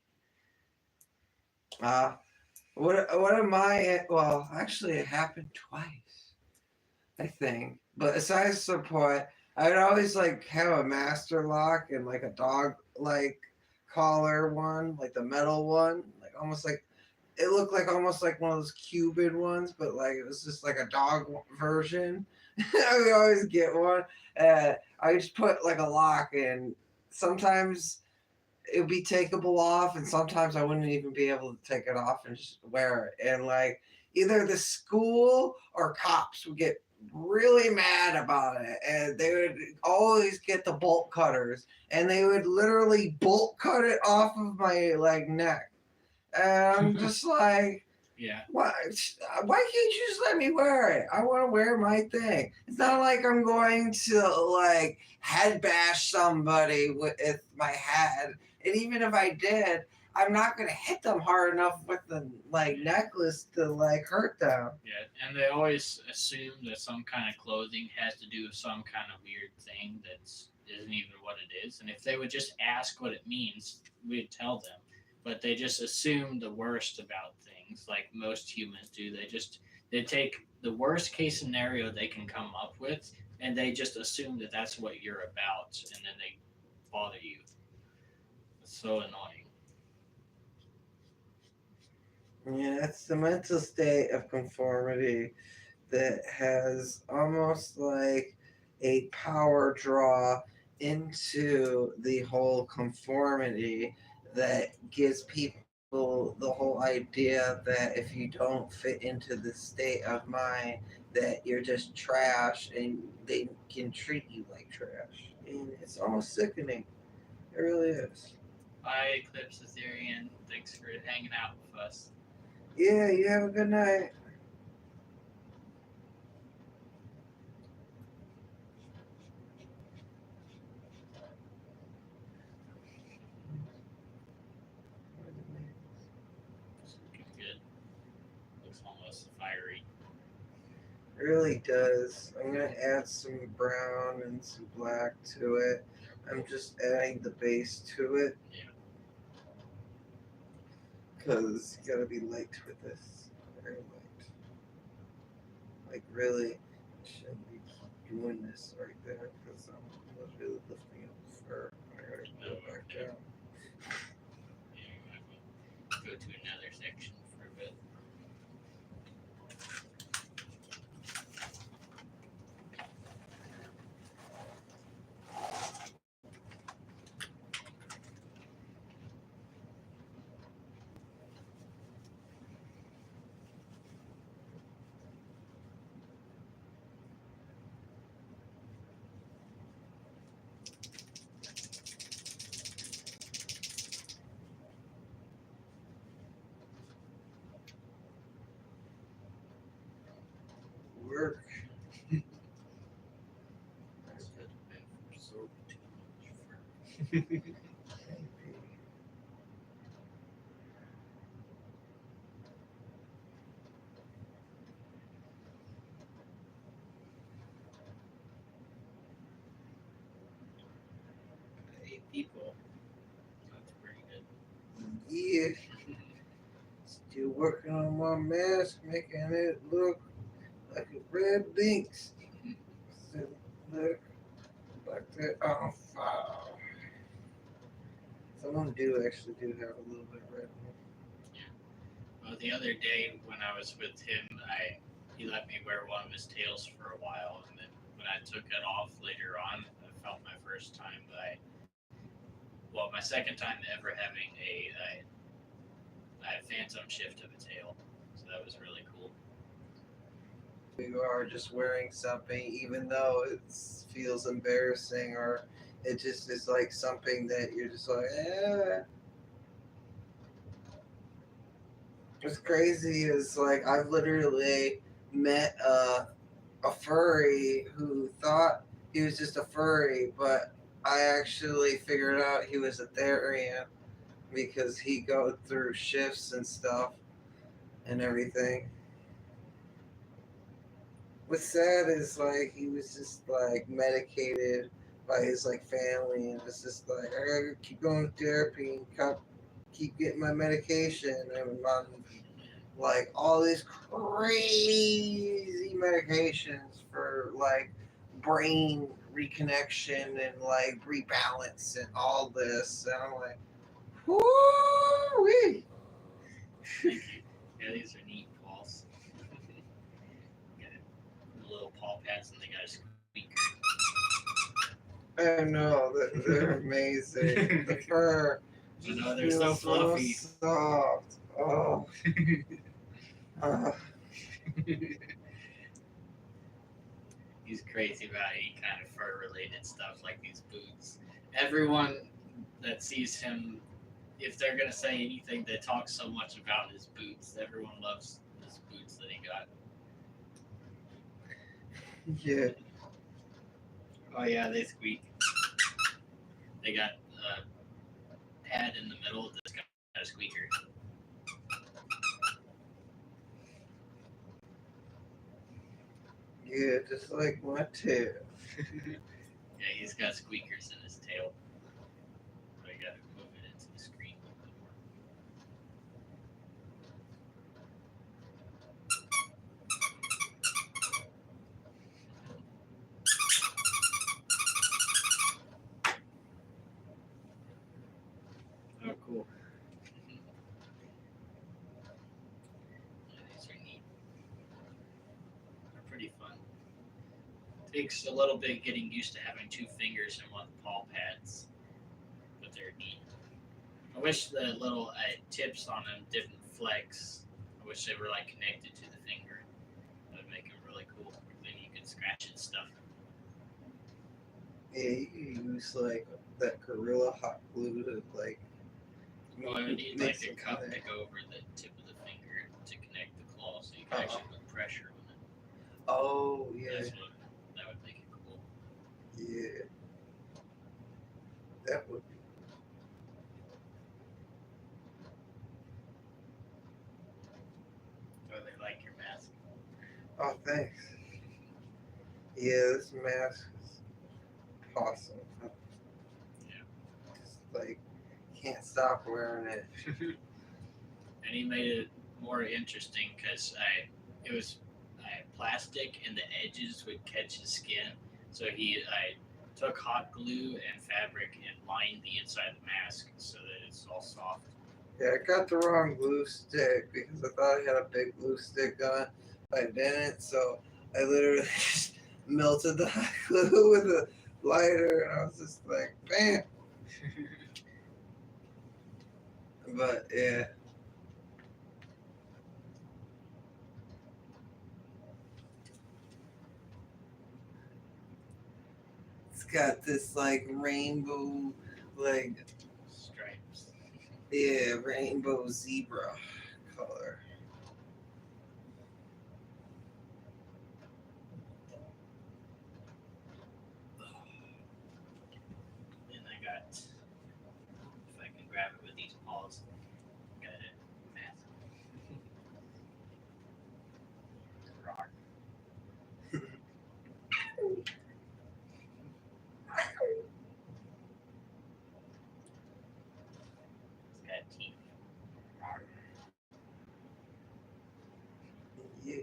uh what am I well actually it happened twice I think. But aside from the point, I'd always like have a master lock and like a dog like collar one, like the metal one, like almost like it looked like almost like one of those Cuban ones, but like it was just like a dog version. I would always get one. I just put like a lock in. Sometimes it would be takeable off, and sometimes I wouldn't even be able to take it off and just wear it. And like either the school or cops would get really mad about it, and they would always get the bolt cutters, and they would literally bolt cut it off of my like neck. And I'm just like, Yeah. why? Why can't you just let me wear it? I want to wear my thing. It's not like I'm going to like head bash somebody with my head. And even if I did, I'm not gonna hit them hard enough with the like necklace to like hurt them. Yeah, and they always assume that some kind of clothing has to do with some kind of weird thing that isn't even what it is. And if they would just ask what it means, we'd tell them. But they just assume the worst about things, like most humans do. They take the worst case scenario they can come up with, and they just assume that that's what you're about, and then they bother you. It's so annoying. Yeah, it's the mental state of conformity that has almost like a power draw into the whole conformity that gives people the whole idea that if you don't fit into the state of mind, that you're just trash and they can treat you like trash. And it's almost sickening. It really is. Bye, Eclipse Therian. Thanks for hanging out with us. Yeah, you have a good night. Good. Looks almost fiery. It really does. I'm gonna add some brown and some black to it. I'm just adding the base to it Yeah. because you gotta be light with this. Very light. Like really, I shouldn't be doing this right there because I'm really lifting up the fur. I gotta go back down. Yeah, we might as well go to another section for a bit. Work. This could have been absorbed too much fur. Eight people. That's pretty good. Yeah, still working on my mask, making it look like a red lynx. So, look like that. Oh, wow. Some of them do actually do have a little bit of red. Well, the other day when I was with him, he let me wear one of his tails for a while, and then when I took it off later on, I felt my first time my second time ever having a phantom shift of a tail. So that was really cool. You are just wearing something, even though it feels embarrassing, or it just is like something that you're just like, eh. What's crazy is like I've literally met a furry who thought he was just a furry, but I actually figured out he was a therian because he go through shifts and stuff and everything. What's sad is like he was just like medicated by his like family and it's just like I gotta keep going to therapy and keep getting my medication and I'm on like all these crazy medications for like brain reconnection and like rebalance and all this and I'm like, whoo. Thank you. Yeah, these are neat paws. Got little paw pads, and they got a squeaker. I know that they're amazing. The fur I know they're so feels so fluffy. soft. Oh, uh, He's crazy about any kind of fur related stuff like these boots. Everyone that sees him, if they're gonna say anything, they talk so much about his boots. Everyone loves his boots that he got. yeah. Oh yeah, they squeak. They got a pad in the middle that's got a squeaker. Yeah, just like my tail. Yeah, he's got squeakers in his tail. So I gotta move it into the screen a little bit more. Oh, cool. takes a little bit getting used to having two fingers and one paw pads, but they're neat. I wish the little tips on them didn't flex. I wish they were like connected to the finger. That would make them really cool. Then you can scratch and stuff. Yeah, you could use like that Gorilla hot glue to like. Well, I would need make like a something cup there. to go over the tip of the finger to connect the claw, so you can actually put pressure on it. Oh yeah, That's what that would make it cool. yeah. That would be. So they like your mask. Oh, thanks. Yeah, this mask is awesome. Yeah. Just like can't stop wearing it. And he made it more interesting because it was plastic and the edges would catch his skin. So I took hot glue and fabric and lined the inside of the mask so that it's all soft. Yeah, I got the wrong glue stick because I thought I had a big glue stick on. I didn't, so I literally just melted the hot glue with a lighter, and I was just like, bam. But yeah, it's got this like rainbow, like Stripes. yeah, rainbow zebra color. And I got, if I can grab it with these paws, got a mask. Rock. It's got teeth. Rock. Yeah.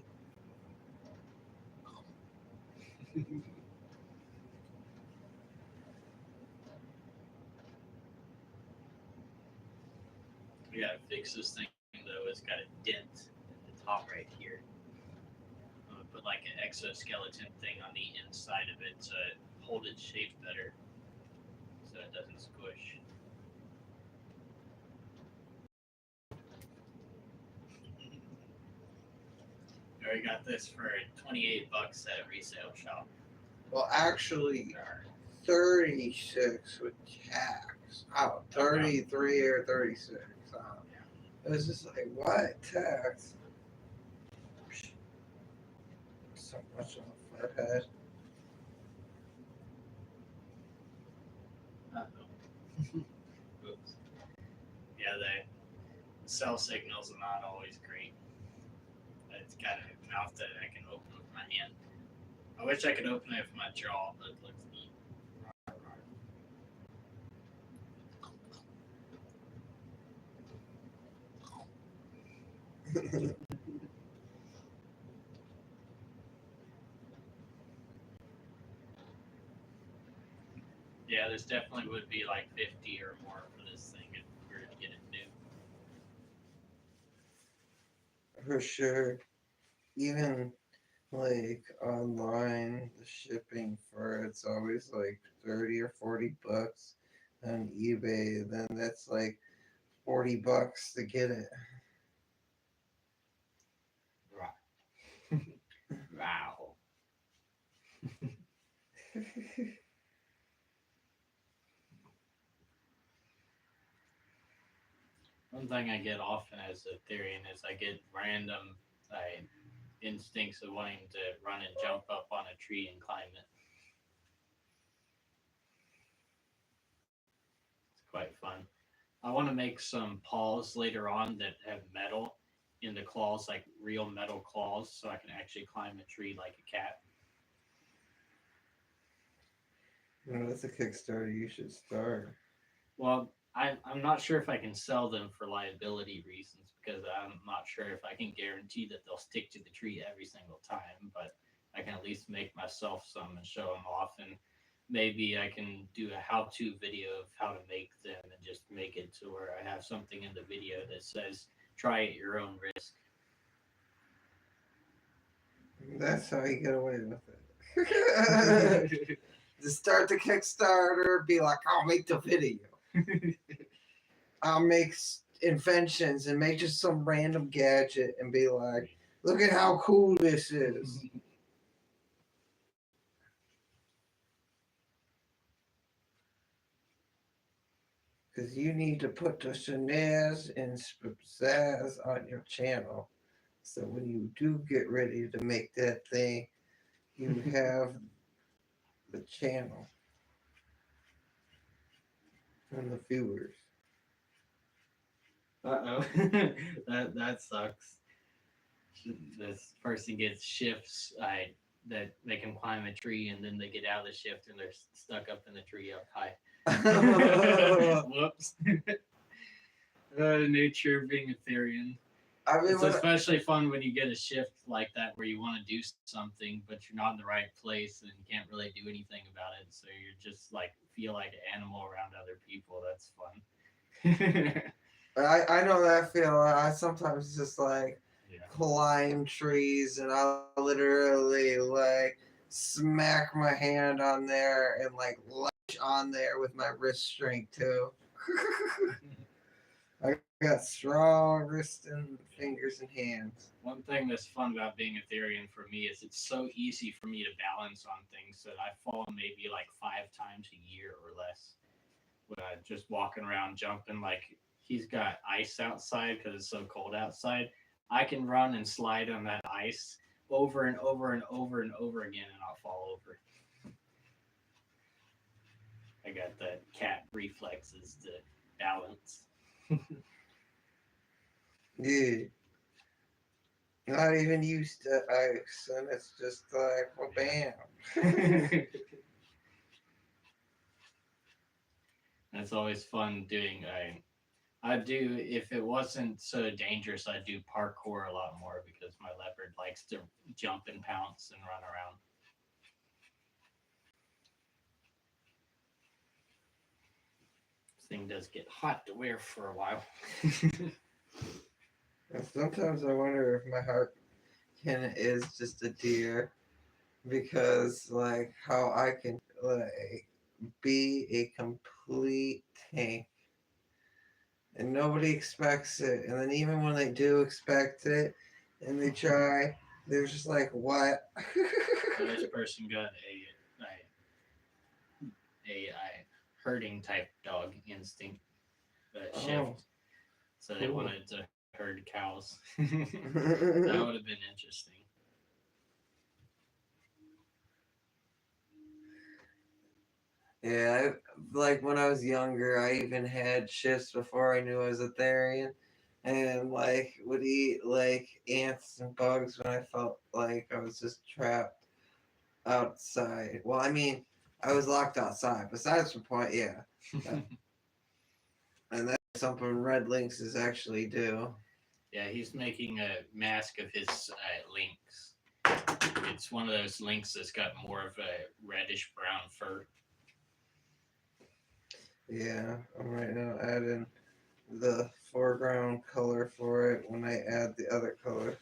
We gotta fix this thing though. It's got a dent at the top right here. I'm gonna put like an exoskeleton thing on the inside of it to hold its shape better, so it doesn't squish. I already got this for $28 at a resale shop. Well, actually, Or 36 with tax. Oh, 33 or 36. It was just like, what? Tax? So much on a flathead. Oops. Yeah, the cell signals are not always great. It's got a mouth that I can open with my hand. I wish I could open it with my jaw, but it looks neat. Yeah, this definitely would be like 50 or more for this thing if we were to get it new. For sure. Even like online, the shipping for it's always like 30 or 40 bucks on eBay. Then that's like 40 bucks to get it. Wow. One thing I get often as a therian is I get random instincts of wanting to run and jump up on a tree and climb it. It's quite fun. I want to make some paws later on that have metal in the claws, like real metal claws, so I can actually climb a tree like a cat. That's a Kickstarter you should start. Well, I'm not sure if I can sell them for liability reasons because I'm not sure if I can guarantee that they'll stick to the tree every single time, but I can at least make myself some and show them off. And maybe I can do a how to video of how to make them and just make it to where I have something in the video that says, try at your own risk. That's how you get away with it. Just start the Kickstarter, be like, I'll make the video. I'll make inventions and make just some random gadget and be like, look at how cool this is. Because you need to put the shenanigans and pizzazz on your channel. So when you do get ready to make that thing, you have the channel and the viewers. Uh-oh. that sucks. This person gets shifts that they can climb a tree, and then they get out of the shift and they're stuck up in the tree up high. Whoops. Nature of being a therian. I mean, It's especially fun when you get a shift like that where you want to do something, but you're not in the right place and you can't really do anything about it. So you're just like feel like an animal around other people. That's fun. I know that feeling. I sometimes just like Yeah. climb trees and I literally like smack my hand on there and like latch on there with my wrist strength too. I got strong wrists and fingers and hands. One thing that's fun about being a therian for me is it's so easy for me to balance on things that I fall maybe like 5 times a year or less. When I just walking around jumping, like he's got ice outside because it's so cold outside. I can run and slide on that ice over and over and over and over again and I'll fall over. I got the cat reflexes to balance. Dude, not even used to ice, and it's just like, well, bam. It's always fun doing. I do if it wasn't so dangerous, I'd do parkour a lot more because my leopard likes to jump and pounce and run around. This thing does get hot to wear for a while. And sometimes I wonder if my heart is just a deer because like how I can like be a complete tank and nobody expects it, and then even when they do expect it and they try, they're just like, what? This person got a herding type dog instinct shift, so they cool. wanted to herd cows. That would have been interesting. Yeah, like when I was younger, I even had shifts before I knew I was a therian, and like would eat like ants and bugs when I felt like I was just trapped outside. Well, I mean, I was locked outside. Besides the point, yeah, and that's something red lynxes actually do. Yeah, he's making a mask of his lynx. It's one of those lynx that's got more of a reddish brown fur. Yeah, I'm right now adding the foreground color for it when I add the other color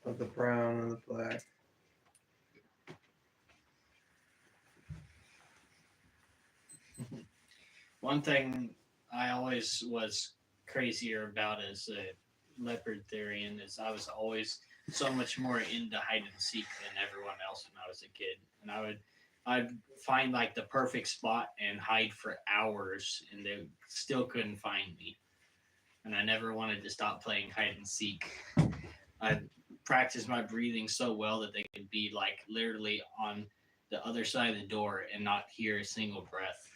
of the brown and the black. One thing I always was crazier about as a leopard therian is I was always so much more into hide and seek than everyone else when I was a kid, and I'd find like the perfect spot and hide for hours, and they still couldn't find me. And I never wanted to stop playing hide and seek. I practiced my breathing so well that they could be like literally on the other side of the door and not hear a single breath.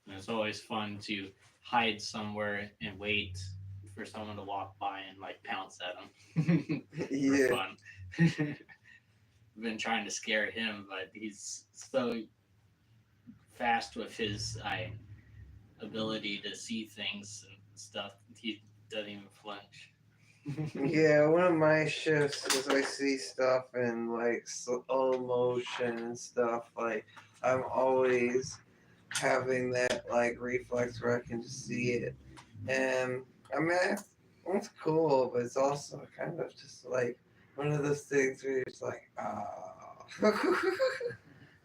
And it's always fun to hide somewhere and wait for someone to walk by and like pounce at them for Yeah. fun. I've been trying to scare him, but he's so fast with his ability to see things and stuff. He doesn't even flinch. Yeah, one of my shifts is I see stuff in like slow motion and stuff. Like I'm always having that like reflex where I can just see it, and I mean it's cool, but it's also kind of just like one of those things where you're just like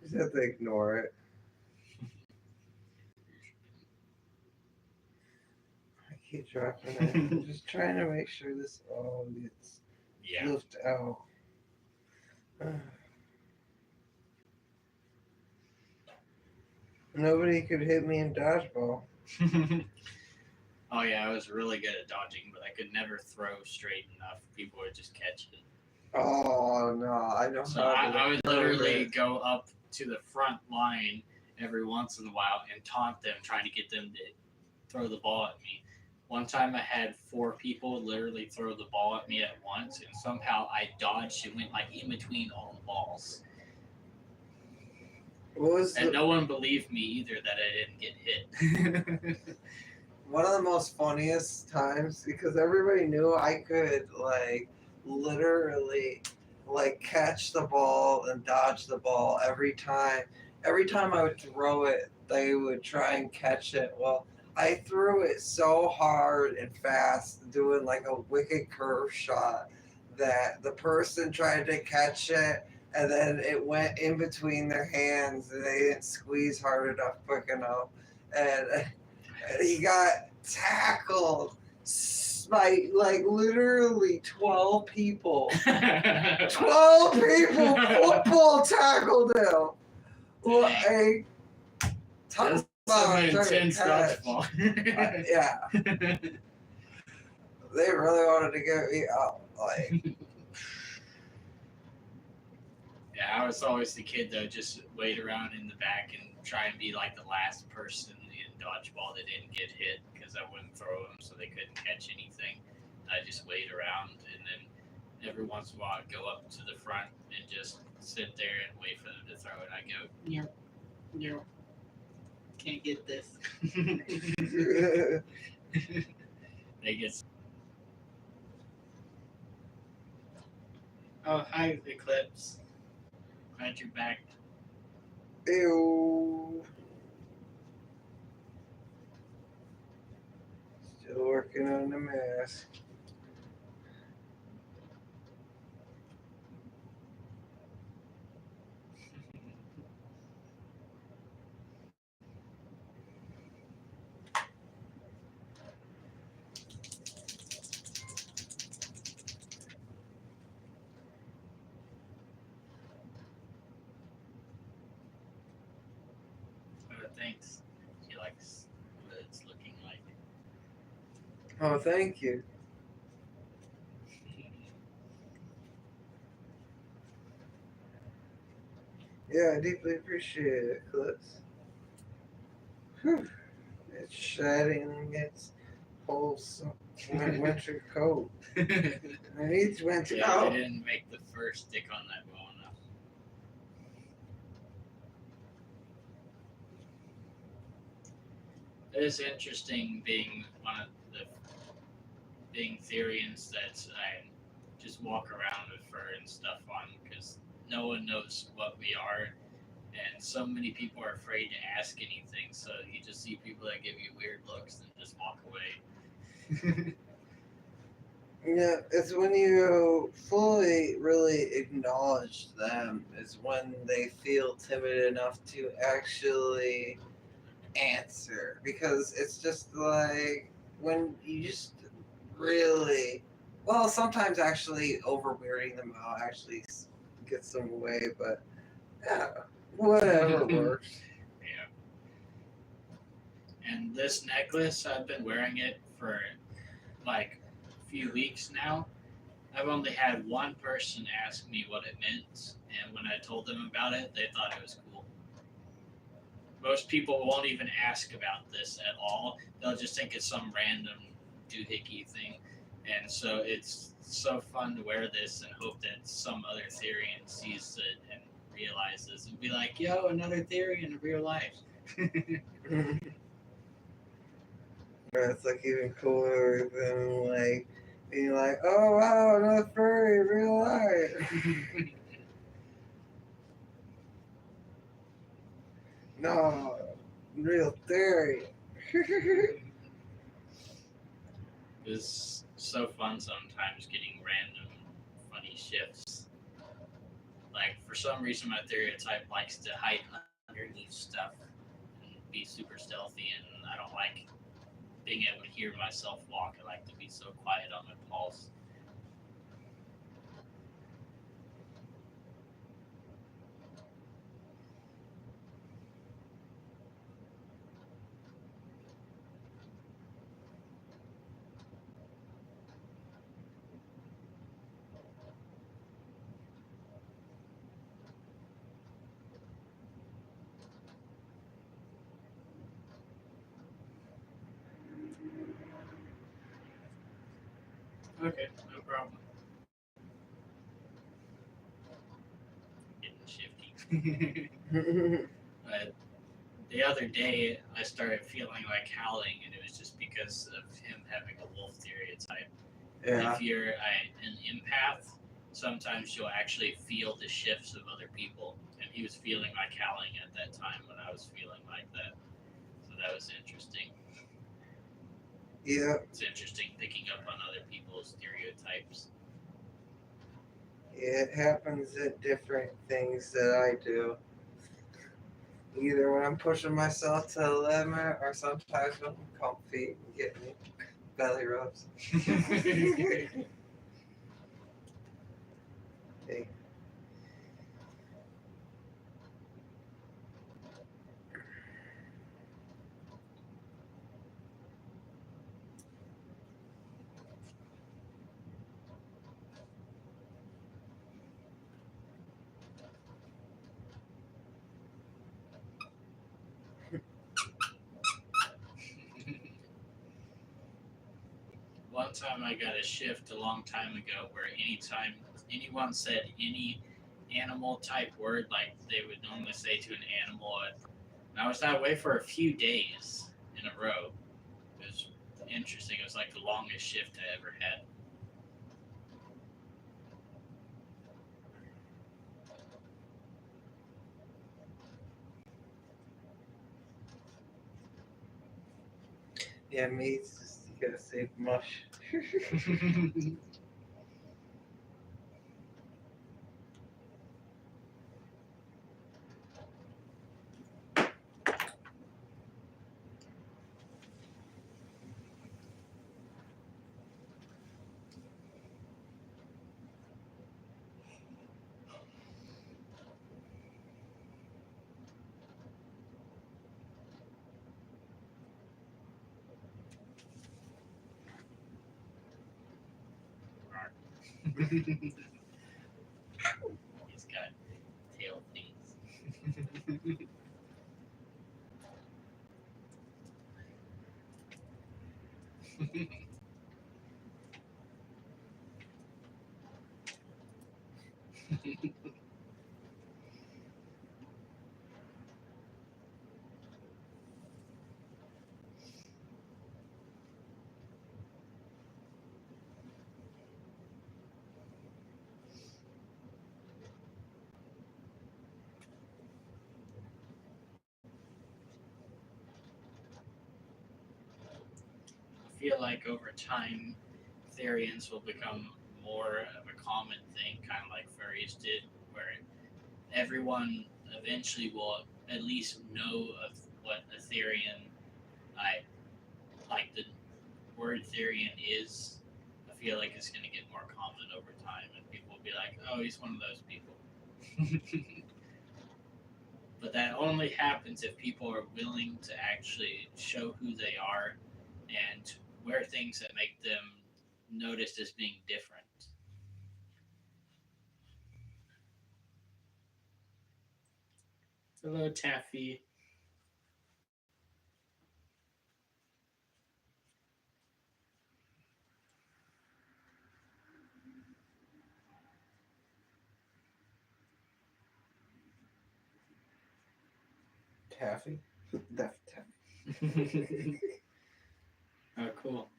just have to ignore it. I keep dropping it. I'm just trying to make sure this all gets Yeah. fluffed out. Nobody could hit me in dodgeball. Oh yeah, I was really good at dodging, but I could never throw straight enough. People would just catch it. Oh no, I know So how I would to literally it. go up to the front line every once in a while and taunt them, trying to get them to throw the ball at me. One time I had four people literally throw the ball at me at once, and somehow I dodged and went like in between all the balls. What was And no one believed me either that I didn't get hit. one of the most funniest times because everybody knew I could like literally like catch the ball and dodge the ball every time. Every time I would throw it, they would try and catch it. Well, I threw it so hard and fast, doing like a wicked curve shot, that the person tried to catch it and then it went in between their hands and they didn't squeeze hard enough quick enough. And he got tackled by like literally 12 people. 12 people football tackled him. Well, hey, talk That's about some trying to intense catch. dodgeball. Yeah, they really wanted to get me out. Like, Yeah, I was always the kid that would just wait around in the back and try and be like the last person in dodgeball that didn't get hit because I wouldn't throw them so they couldn't catch anything. I just wait around and then every once in a while I'd go up to the front and just sit there and wait for them to throw it. I go, no, no, can't get this. They get. Oh, hi, Eclipse. Glad you're back. ew. Still working on the mask. Thanks. She likes what it's looking like. Oh, thank you. Yeah, I deeply appreciate it, Clips. Whew. It's shedding its whole winter coat. I need winter Yeah, they coat. didn't make the first stick on that well enough. It is interesting being one of the being Therians that I just walk around with fur and stuff on because no one knows what we are, and so many people are afraid to ask anything. So you just see people that give you weird looks and just walk away. Yeah, it's when you fully really acknowledge them is when they feel timid enough to actually answer. Because it's just like when you just really, well, sometimes actually over weirding them out actually gets them away, but yeah, whatever works. Yeah. And this necklace, I've been wearing it for like a few weeks now. I've only had one person ask me what it meant, and when I told them about it, they thought it was cool. Most people won't even ask about this at all. They'll just think it's some random doohickey thing. And so it's so fun to wear this and hope that some other Therian sees it and realizes and be like, yo, another Therian in real life. It's like even cooler than like Being like, oh wow, another furry, real life. No, real theory. It's so fun sometimes getting random funny shifts. Like for some reason my stereotype likes to hide underneath stuff and be super stealthy, and I don't like being able to hear myself walk. I like to be so quiet on my pulse. Okay, no problem. Getting shifty. But the other day, I started feeling like howling, and it was just because of him having a wolf stereotype. Yeah. If you're an empath, sometimes you'll actually feel the shifts of other people, and he was feeling like howling at that time when I was feeling like that. So that was interesting. Yeah. It's interesting picking up on other people's stereotypes. It happens at different things that I do. Either when I'm pushing myself to the limit, or sometimes when I'm comfy and getting belly rubs. Hey. One time I got a shift a long time ago where anytime anyone said any animal type word like they would normally say to an animal, and I was that way for a few days in a row. It was interesting. It was like the longest shift I ever had. Yeah, me, it's just, you gotta save mush. He's got tail things. I feel like over time, therians will become more of a common thing, kind of like furries did, where everyone eventually will at least know of what a therian, I like the word therian is. I feel like it's going to get more common over time, and people will be like, "Oh, he's one of those people." But that only happens if people are willing to actually show who they are and wear things that make them noticed as being different. Hello, Taffy. Taffy? That's taffy. Oh, cool.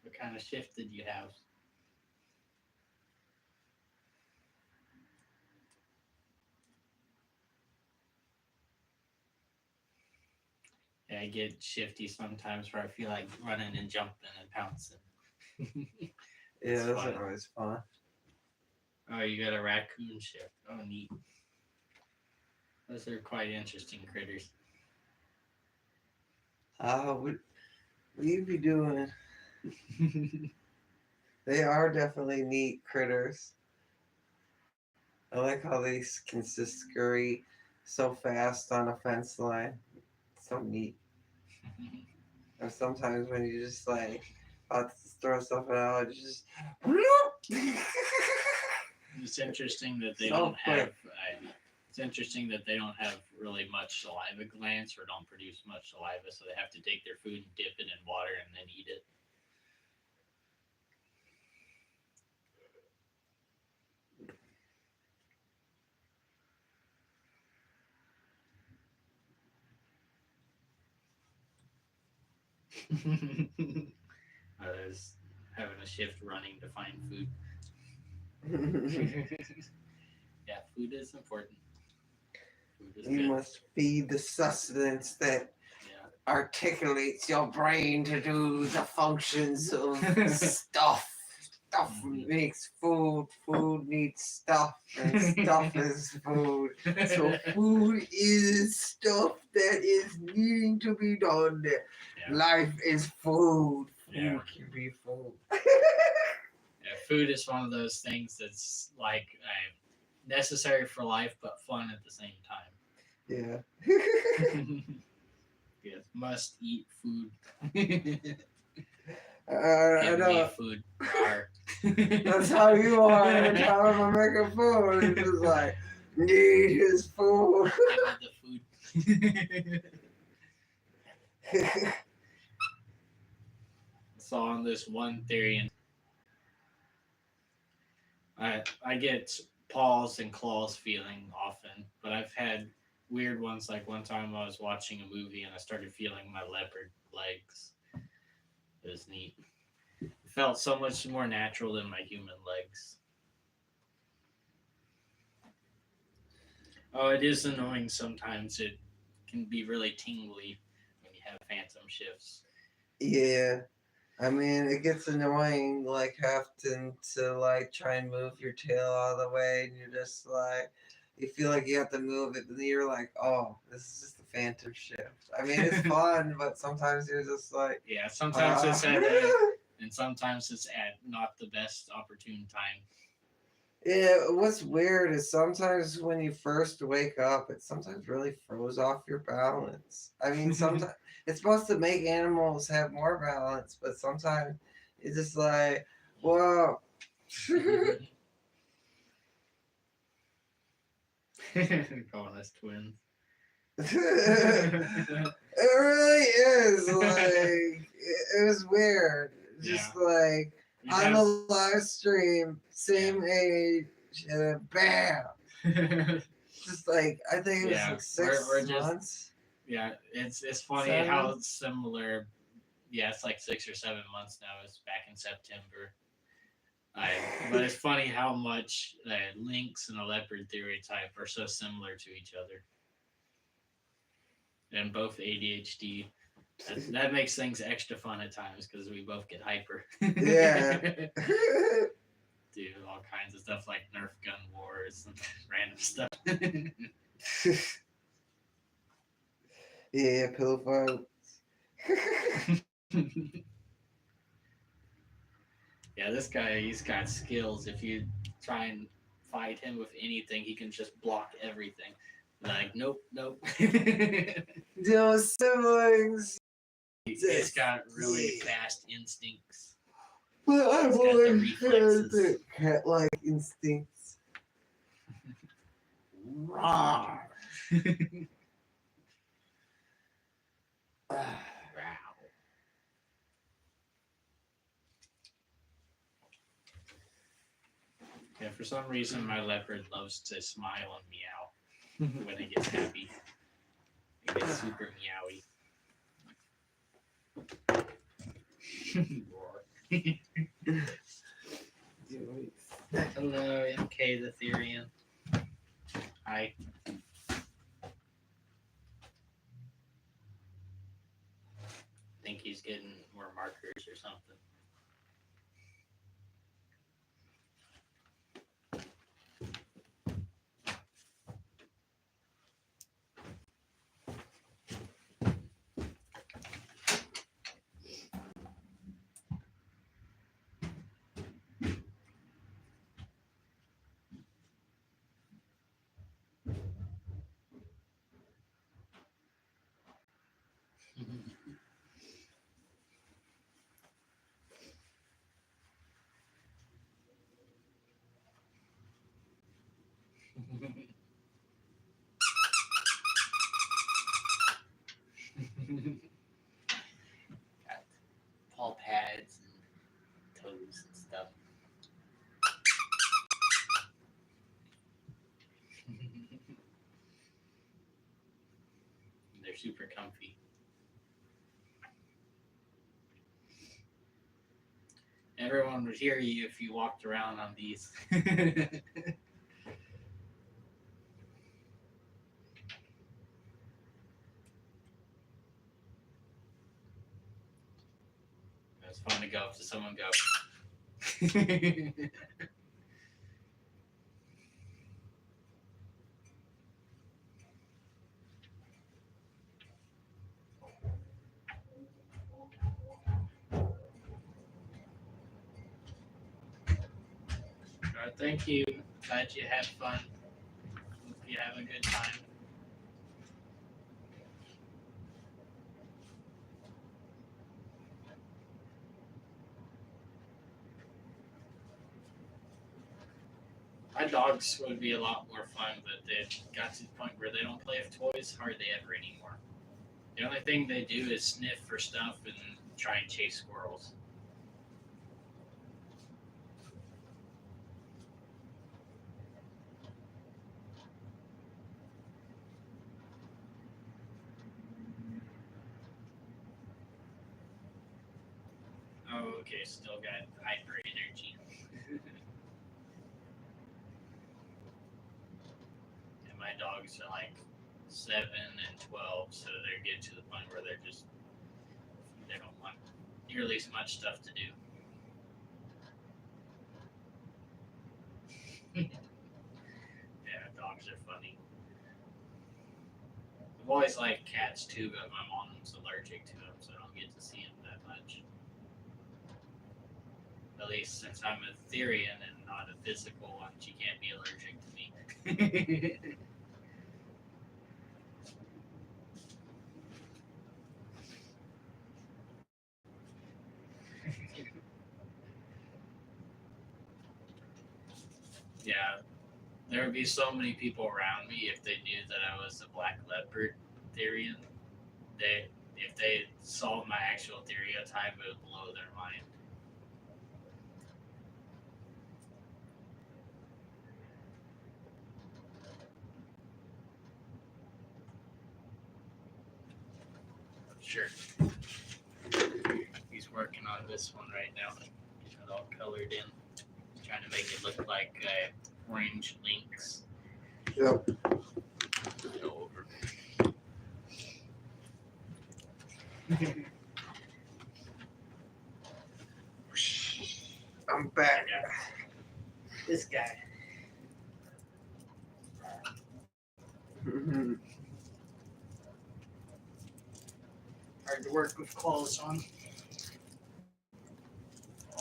What kind of shift did you have? I get shifty sometimes where I feel like running and jumping and pouncing. Yeah, those fun. are always fun. Oh, you got a raccoon shift. Oh, neat. Those are quite interesting critters. What you be doing? They are definitely neat critters. I like how they can just scurry so fast on a fence line. So neat. Or sometimes when you just like about to throw something out, you just It's interesting that they So don't have. quick. It's interesting that they don't have really much saliva glands or don't produce much saliva, so they have to take their food and dip it in water and then eat it. Others having a shift running to find food. Yeah, food is important. Food is You good. must feed the sustenance that Yeah. articulates your brain to do the functions of stuff. Stuff makes food. Food needs stuff, and stuff is food. So food is stuff that is needing to be done. Yeah. Life is food. Food Yeah. can be food. Yeah, food is one of those things that's like necessary for life, but fun at the same time. Yeah. Yes, must eat food. I Give me know. food. Rawr. That's how you are every time I'm making food. It's just like, need his food. Give me the food. So on this one therian, I get paws and claws feeling often, but I've had weird ones. Like one time I was watching a movie and I started feeling my leopard legs. It was neat. It felt so much more natural than my human legs. Oh, it is annoying sometimes. It can be really tingly when you have phantom shifts. Yeah. I mean, it gets annoying, like, having to, like, try and move your tail out of the way, and you're just like, you feel like you have to move it, and then you're like, oh, this is just a phantom shift. I mean, it's fun, but sometimes you're just like, Yeah, sometimes it's at and sometimes it's at not the best opportune time. Yeah, what's weird is sometimes when you first wake up, it sometimes really throws off your balance. I mean, sometimes it's supposed to make animals have more balance, but sometimes it's just like, whoa. Calling us twins. It really is like it was weird. Just like on the live stream, same age, and bam. Just like I think it was like 6 months. Yeah, it's funny 7? how similar. Yeah, it's like 6 or 7 months now. It's back in September. But it's funny how much lynx and a leopard theory type are so similar to each other, and both ADHD. That makes things extra fun at times because we both get hyper. Yeah. Do all kinds of stuff like Nerf gun wars and random stuff. Yeah, pillow fight. Yeah, this guy, he's got skills. If you try and fight him with anything, he can just block everything. Like, nope, nope. Those siblings. He's got really fast instincts. But I've He's got the always had reflexes. the cat-like instincts. Rawr. Ah. Yeah, for some reason, my leopard loves to smile and meow when it gets happy. It gets super meowy. Hello, MK the Therian. Hi. think he's getting more markers or something. Got paw pads and toes and stuff. They're super comfy. Everyone would hear you if you walked around on these. It's fun to go up to someone go. Alright, thank you. Glad you had fun. Hope you have a good time. My dogs would be a lot more fun, but they got to the point where they don't play with toys hardly ever anymore. The only thing they do is sniff for stuff and try and chase squirrels. Oh, okay, still got hyper energy. And my dogs are like 7 and 12, so they get to the point where they don't want nearly as much stuff to do. Yeah, dogs are funny. I've always liked cats too, but my mom's allergic to them, so I don't get to see them that much. At least since I'm a therian and not a physical one, she can't be allergic to me. Yeah, there would be so many people around me if they knew that I was a black leopard therian. If they saw my actual stereotype, it would blow their mind. Sure. He's working on this one right now. Getting it all colored in. Trying to make it look like orange lynx. Yep. Go over. I'm back. This guy. Mhm. Hard to work with clothes on.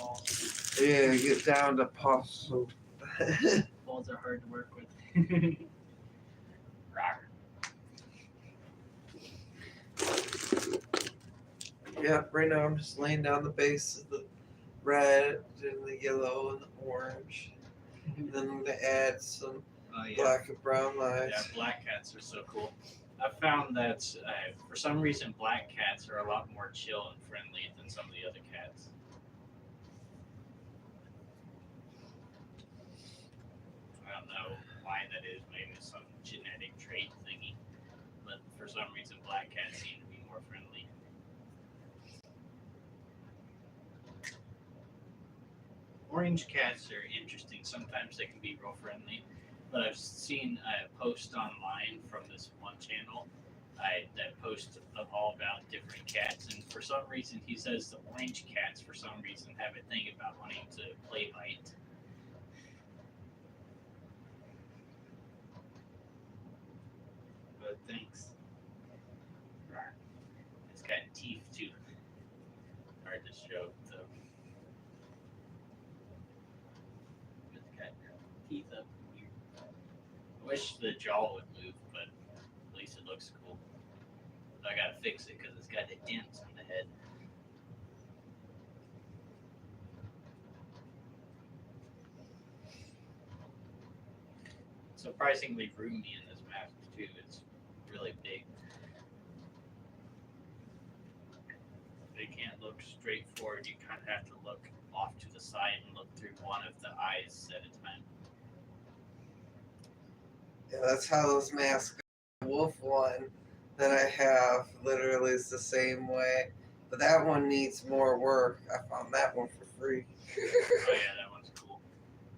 Oh, Yeah, get down to puzzle. clothes are hard to work with. Rawr. Yep, right now I'm just laying down the base of the red and the yellow and the orange. And then I'm gonna add some Oh, yeah. black and brown lines. Yeah, black cats are so cool. I've found that for some reason black cats are a lot more chill and friendly than some of the other cats. I don't know why that is. Maybe it's some genetic trait thingy. But for some reason black cats seem to be more friendly. Orange cats are interesting. Sometimes they can be real friendly. But I've seen a post online from this one channel that post of all about different cats, and for some reason he says the orange cats for some reason have a thing about wanting to play bite. But thanks. It's got teeth too. Hard to show though. It's got teeth up here. I wish the jaw would move, but at least it looks cool. But I gotta fix it because it's got a dent on the head. Surprisingly roomy in this map too. It's really big. They can't look straight forward. You kind of have to look off to the side and look through one of the eyes at a time. Yeah, that's how those masks. The wolf one that I have literally is the same way, but that one needs more work. I found that one for free. Oh yeah, that one's cool.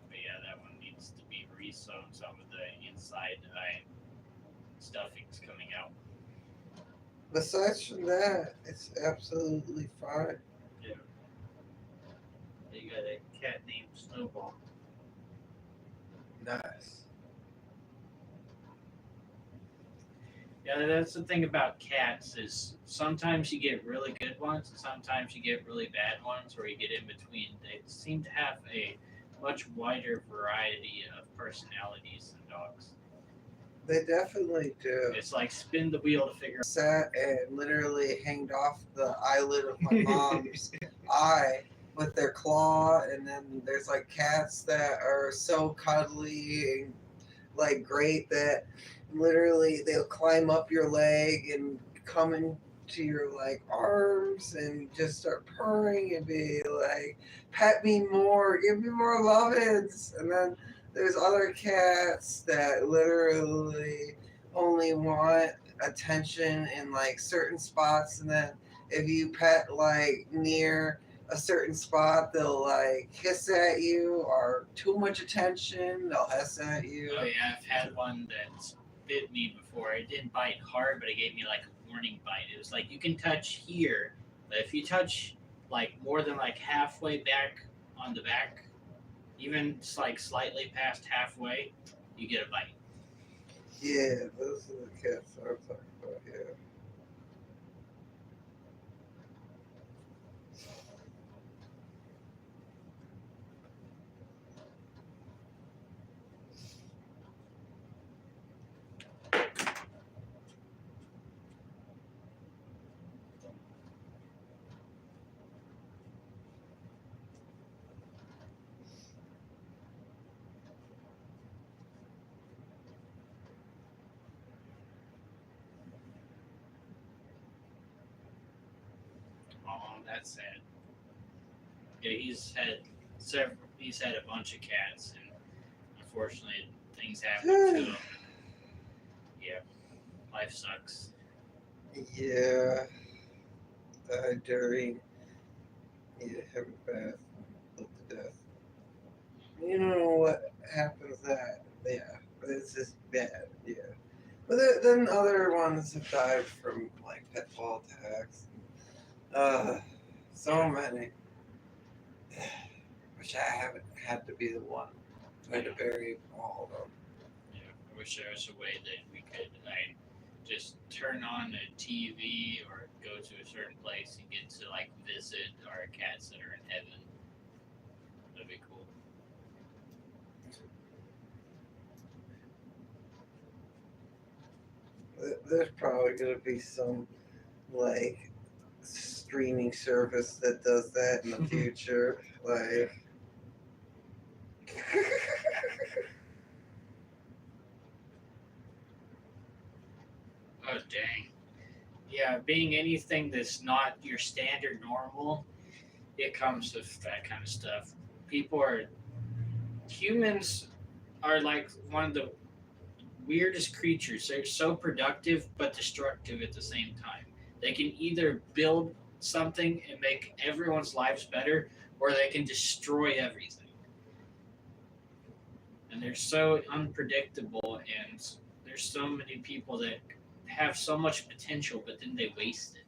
But yeah, that one needs to be re-sewn. Some of the inside eye stuffing's coming out. Besides from that, it's absolutely fine. Yeah. They got a cat named Snowball. Nice. Yeah, that's the thing about cats is sometimes you get really good ones and sometimes you get really bad ones or you get in between. They seem to have a much wider variety of personalities than dogs. They definitely do. It's like spin the wheel to figure Sat and literally hanged off the eyelid of my mom's eye with their claw, and then there's like cats that are so cuddly and like great that literally they'll climb up your leg and come into your like arms and just start purring and be like, pet me more, give me more lovin's. And then there's other cats that literally only want attention in like certain spots, and then if you pet like near a certain spot, they'll like hiss at you, or too much attention, they'll hiss at you. Oh yeah, I've had one that bit me before. It didn't bite hard, but it gave me like a warning bite. It was like you can touch here, but if you touch like more than like halfway back on the back, even just like slightly past halfway, you get a bite. Yeah, those are the cats I was talking about. Yeah. Oh, that's sad. Yeah, he's had a bunch of cats, and unfortunately, things happen to him. Yeah, life sucks. Yeah. During having a bath, put to death. You don't know what happens that. Yeah, but it's just bad. Yeah. But then other ones have died from like pet ball attacks. So many. Which I haven't had to be the one trying to bury all of them. Yeah, I wish there was a way that we could like just turn on a TV or go to a certain place and get to like visit our cats that are in heaven. That'd be cool. There's probably gonna be some like streaming service that does that in the future. Like Oh dang. Yeah, being anything that's not your standard normal, it comes with that kind of stuff. People are humans are like one of the weirdest creatures. They're so productive but destructive at the same time. They can either build something and make everyone's lives better, or they can destroy everything. And they're so unpredictable, and there's so many people that have so much potential, but then they waste it.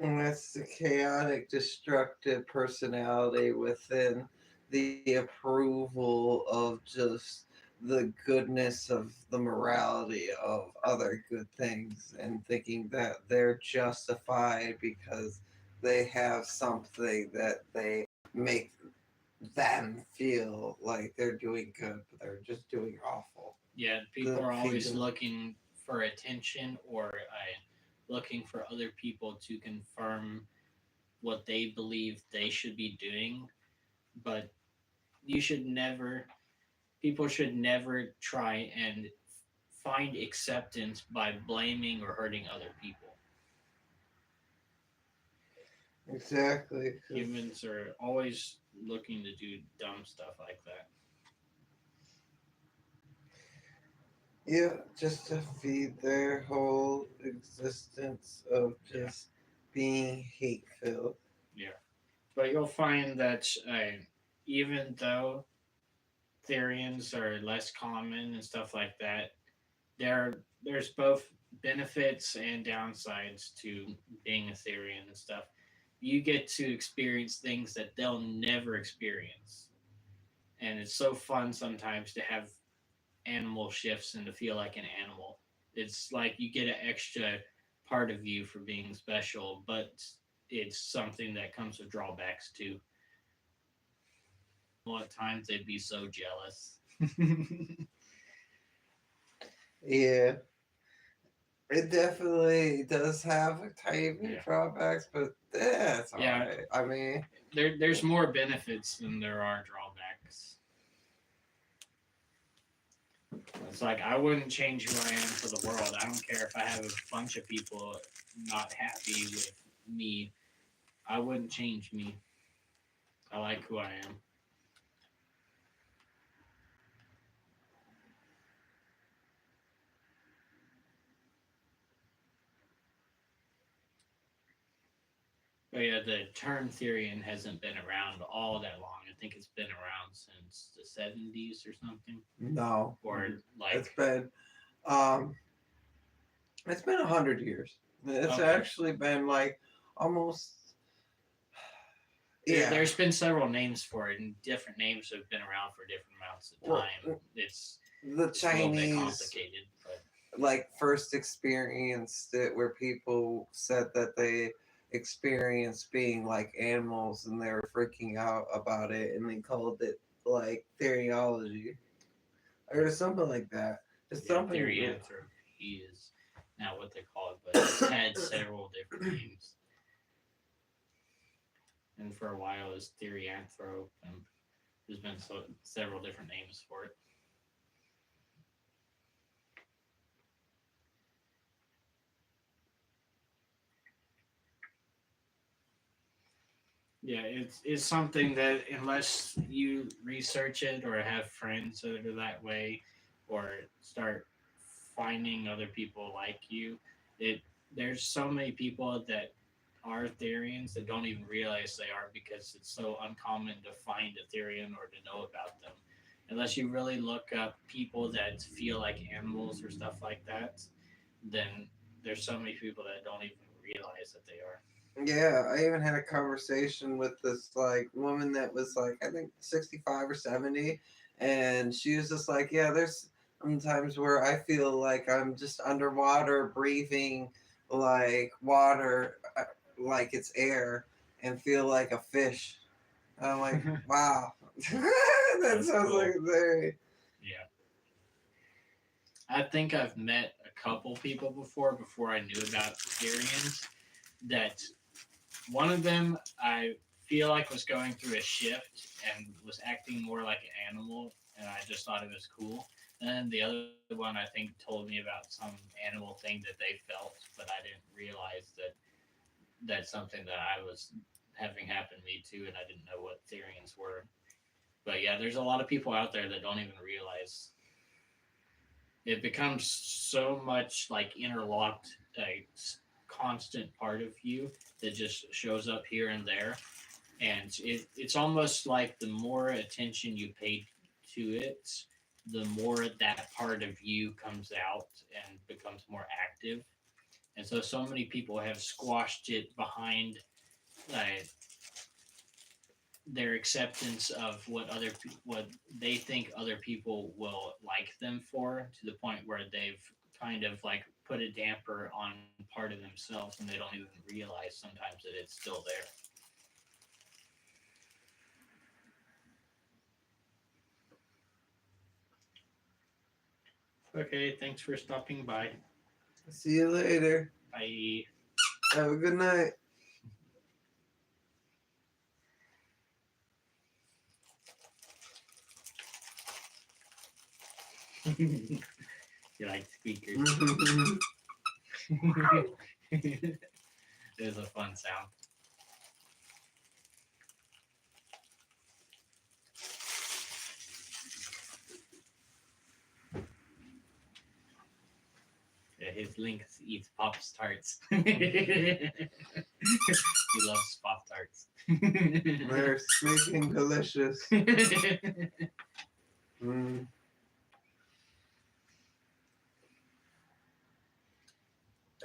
And that's the chaotic, destructive personality within the approval of just the goodness of the morality of other good things and thinking that they're justified because they have something that they make them feel like they're doing good, but they're just doing awful. Yeah, people The are always kingdom. looking for attention or looking for other people to confirm what they believe they should be doing, but you should never people should never try and find acceptance by blaming or hurting other people. Exactly. 'Cause Humans are always looking to do dumb stuff like that. yeah, just to feed their whole existence of Yeah, just being hate filled. yeah. But you'll find that even though therians are less common and stuff like that, there's both benefits and downsides to being a therian and stuff. You get to experience things that they'll never experience, and it's so fun sometimes to have animal shifts and to feel like an animal. It's like you get an extra part of you for being special, but it's something that comes with drawbacks too. Well, at times they'd be so jealous. Yeah, it definitely does have a tiny bit Yeah. of drawbacks, but that's Yeah, alright. I mean, there's more benefits than there are drawbacks. It's like I wouldn't change who I am for the world. I don't care if I have a bunch of people not happy with me. I wouldn't change me. I like who I am. But yeah, the term Therian hasn't been around all that long. I think it's been around since the 70s or something. no. Or It's like, been um it's been 100 years. It's okay. actually been like almost There, yeah. there's been several names for it, and different names have been around for different amounts of Well, time. the It's a little bit Chinese complicated, but like first experienced it where people said that they experienced being like animals and they were freaking out about it and they called it like theriology or something like that. It's yeah, something therianthropy is now what they call it, but it's had several different names. And for a while, it was therianthrope, and there's been several different names for it. Yeah, it's something that unless you research it or have friends that are that way, or start finding other people like you, it there's so many people that are Therians that don't even realize they are because it's so uncommon to find a Therian or to know about them. Unless you really look up people that feel like animals or stuff like that, then there's so many people that don't even realize that they are. yeah, I even had a conversation with this like woman that was like I think 65 or 70 and she was just like, yeah, there's sometimes where I feel like I'm just underwater breathing like water like it's air and feel like a fish. And I'm like, wow. That That's sounds cool. like very Yeah. I think I've met a couple people before I knew about Syrians that one of them I feel like was going through a shift and was acting more like an animal, and I just thought it was cool. And then the other one I think told me about some animal thing that they felt, but I didn't realize that that's something that I was having happen to me too, and I didn't know what Therians were. But yeah, there's a lot of people out there that don't even realize it becomes so much like interlocked, a constant part of you that just shows up here and there, and it's almost like the more attention you pay to it, the more that part of you comes out and becomes more active. And so many people have squashed it behind uh, their acceptance of what they think other people will like them for, to the point where they've kind of like put a damper on part of themselves, and they don't even realize sometimes that it's still there. Okay, thanks for stopping by. See you later. Bye. Have a good night. You like speakers? It was a fun sound. Yeah, his Lynx eats Pop Tarts. He loves Pop Tarts. They're sneaking delicious. Mm.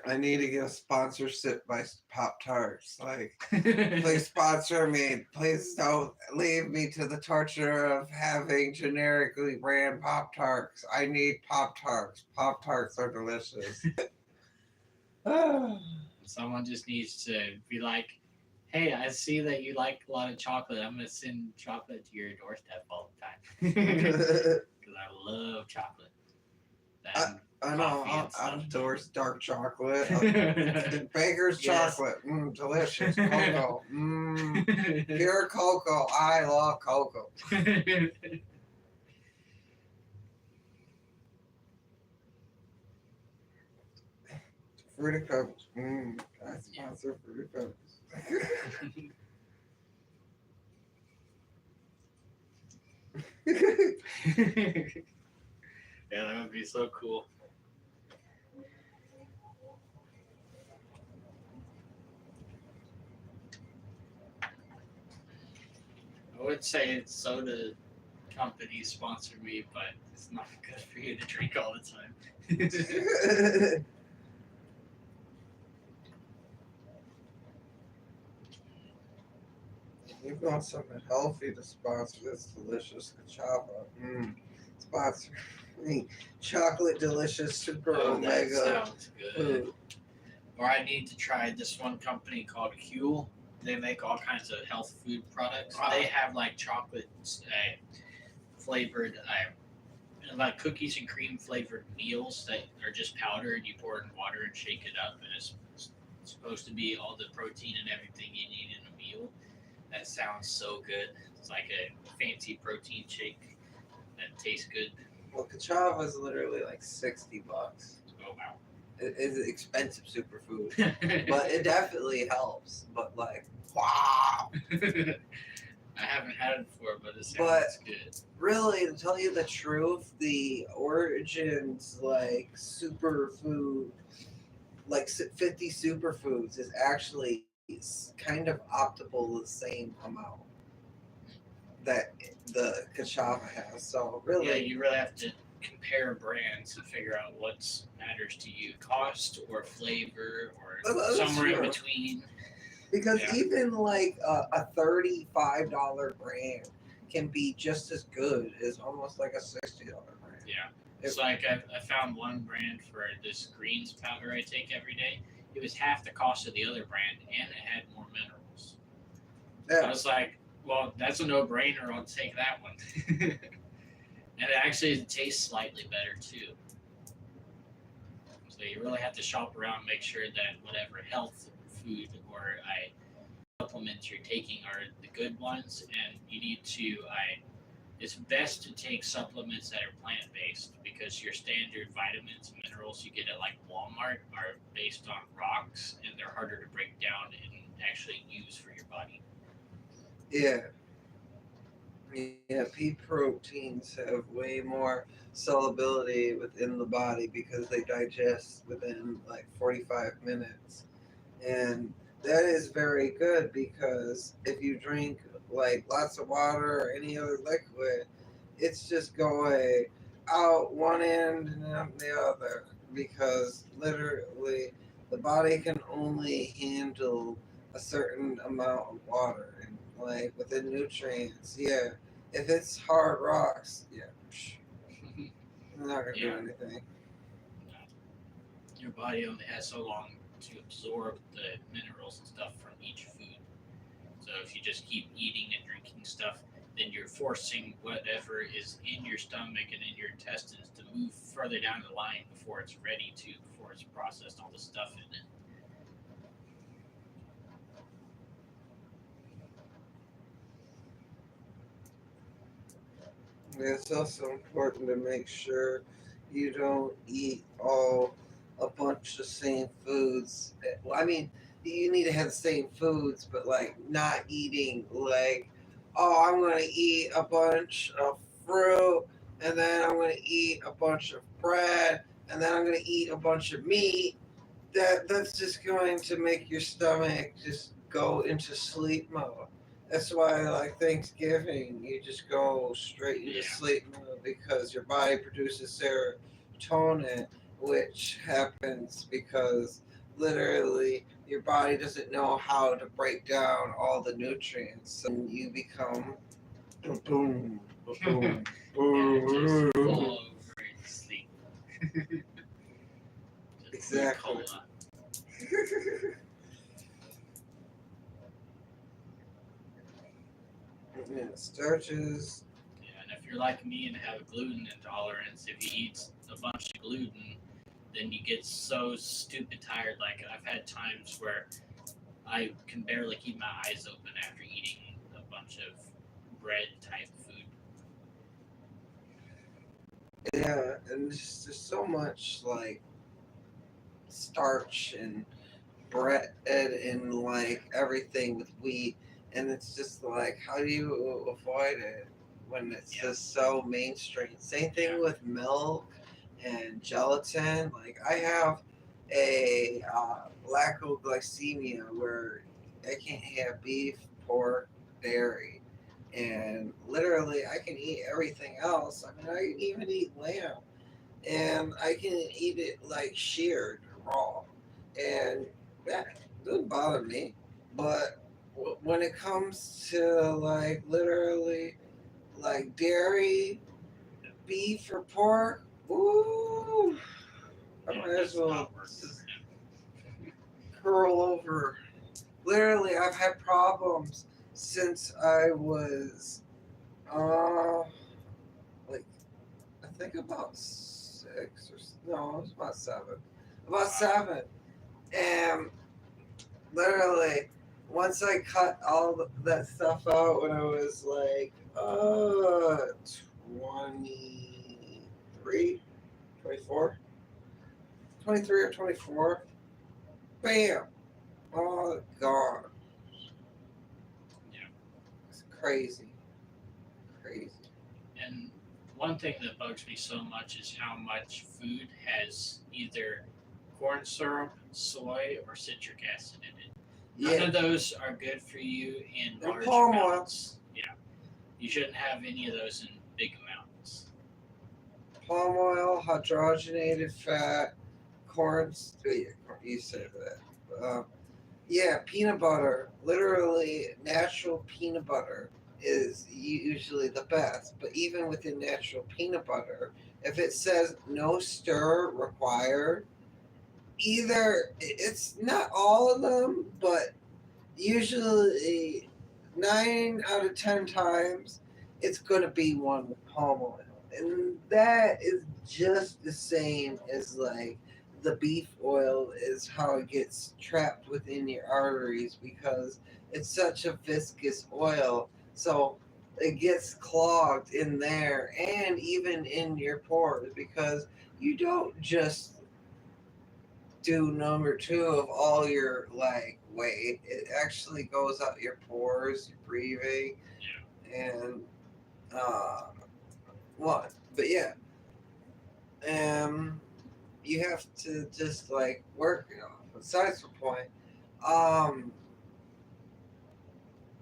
I need to get a sponsorship by Pop Tarts. Like, please sponsor me. Please don't leave me to the torture of having generically brand Pop Tarts. I need Pop Tarts. Pop Tarts are delicious. Someone just needs to be like, hey, I see that you like a lot of chocolate. I'm going to send chocolate to your doorstep all the time. Because I love chocolate. I know. I'll endorse dark chocolate. Baker's Yes. chocolate. Delicious. Cocoa. Pure cocoa. I love cocoa. Fruity Pebbles. I sponsor Fruity Pebbles. Yeah, that would be so cool. I would say soda companies sponsor me, but it's not good for you to drink all the time. You want something healthy to sponsor this delicious cachava. Sponsor me. Chocolate delicious super Oh, that omega sounds good. food. Or I need to try this one company called Huel. They make all kinds of health food products. Wow. They have like chocolate flavored, like cookies and cream flavored meals that are just powder, and you pour it in water and shake it up, and it's supposed to be all the protein and everything you need in a meal. That sounds so good. It's like a fancy protein shake that tastes good. Well, cachava is literally like $60. Oh wow. It's an expensive superfood, but it definitely helps. But like, wow. I haven't had it before, but it sounds But good. really, to tell you the truth, the origins like superfood, like 50 superfoods, is actually kind of optimal the same amount that the cachava has. So really, Yeah, you really have to compare brands and figure out what matters to you: cost or flavor or That's somewhere in true. between. because Yeah. even like a $35 brand can be just as good as almost like a $60 brand. Yeah. It's like I found one brand for this greens powder I take every day. It was half the cost of the other brand, and it had more minerals. I Yeah. was like, well, that's a no-brainer. I'll take that one. And it actually tastes slightly better too. So you really have to shop around and make sure that whatever health food or supplements you're taking are the good ones, and you need to it's best to take supplements that are plant-based, because your standard vitamins and minerals you get at like Walmart are based on rocks, and they're harder to break down and actually use for your body. Yeah. Yeah, pea proteins have way more solubility within the body because they digest within like 45 minutes. And that is very good because if you drink like lots of water or any other liquid, it's just going out one end and out the other because literally the body can only handle a certain amount of water and like within nutrients. Yeah, if it's hard rocks, yeah, I'm not gonna do Yeah. anything. Your body only has so long to absorb the minerals and stuff from each food. So if you just keep eating and drinking stuff, then you're forcing whatever is in your stomach and in your intestines to move further down the line before it's ready to, before it's processed all the stuff in it. It's also important to make sure you don't eat all a bunch of same foods. Well, I mean, you need to have the same foods, but like not eating like, oh, I'm gonna eat a bunch of fruit, and then I'm gonna eat a bunch of bread, and then I'm gonna eat a bunch of meat. That's just going to make your stomach just go into sleep mode. That's why, like Thanksgiving, you just go straight into Yeah. sleep mode because your body produces serotonin, which happens because literally your body doesn't know how to break down all the nutrients. So you become boom, boom, boom, Yeah, just boom. fall over and sleep. Just Exactly. cola. Yeah, starches. Yeah, and if you're like me and have a gluten intolerance, if you eat a bunch of gluten, then you get so stupid tired. Like I've had times where I can barely keep my eyes open after eating a bunch of bread type food. Yeah, and there's so much like starch and bread and like everything with wheat, and it's just like, how do you avoid it when it's Yeah, just so mainstream? Same yeah, thing with milk and gelatin. Like I have a lactoglycemia where I can't have beef, pork, dairy. And literally, I can eat everything else. I mean, I can even eat lamb, and I can eat it like sheared raw, and that doesn't bother me. But when it comes to like literally like dairy, beef or pork, ooh, I yeah. might as That's well not worth just it. curl over. Literally, I've had problems since I was uh like I think about six or no, it was about seven. About Wow. seven. And literally, once I cut all that stuff out when I was like 23, 24, 23 or 24, bam, all gone. Yeah. It's crazy, crazy. And one thing that bugs me so much is how much food has either corn syrup, soy, or citric acid in it. None Yeah, of those are good for you in and large palm oil. amounts. Yeah, you shouldn't have any of those in big amounts. Palm oil, hydrogenated fat, corn. Yeah, you said that. Yeah, peanut butter. Literally, natural peanut butter is usually the best. But even within natural peanut butter, if it says no stir required, either it's not all of them, but usually 9 out of 10 times it's going to be one with palm oil. And that is just the same as like the beef oil is how it gets trapped within your arteries because it's such a viscous oil. So it gets clogged in there and even in your pores because you don't just do number two of all your like weight. It actually goes out your pores, your breathing, and uh, what? But yeah, you have to just like work it off. Besides the point, um,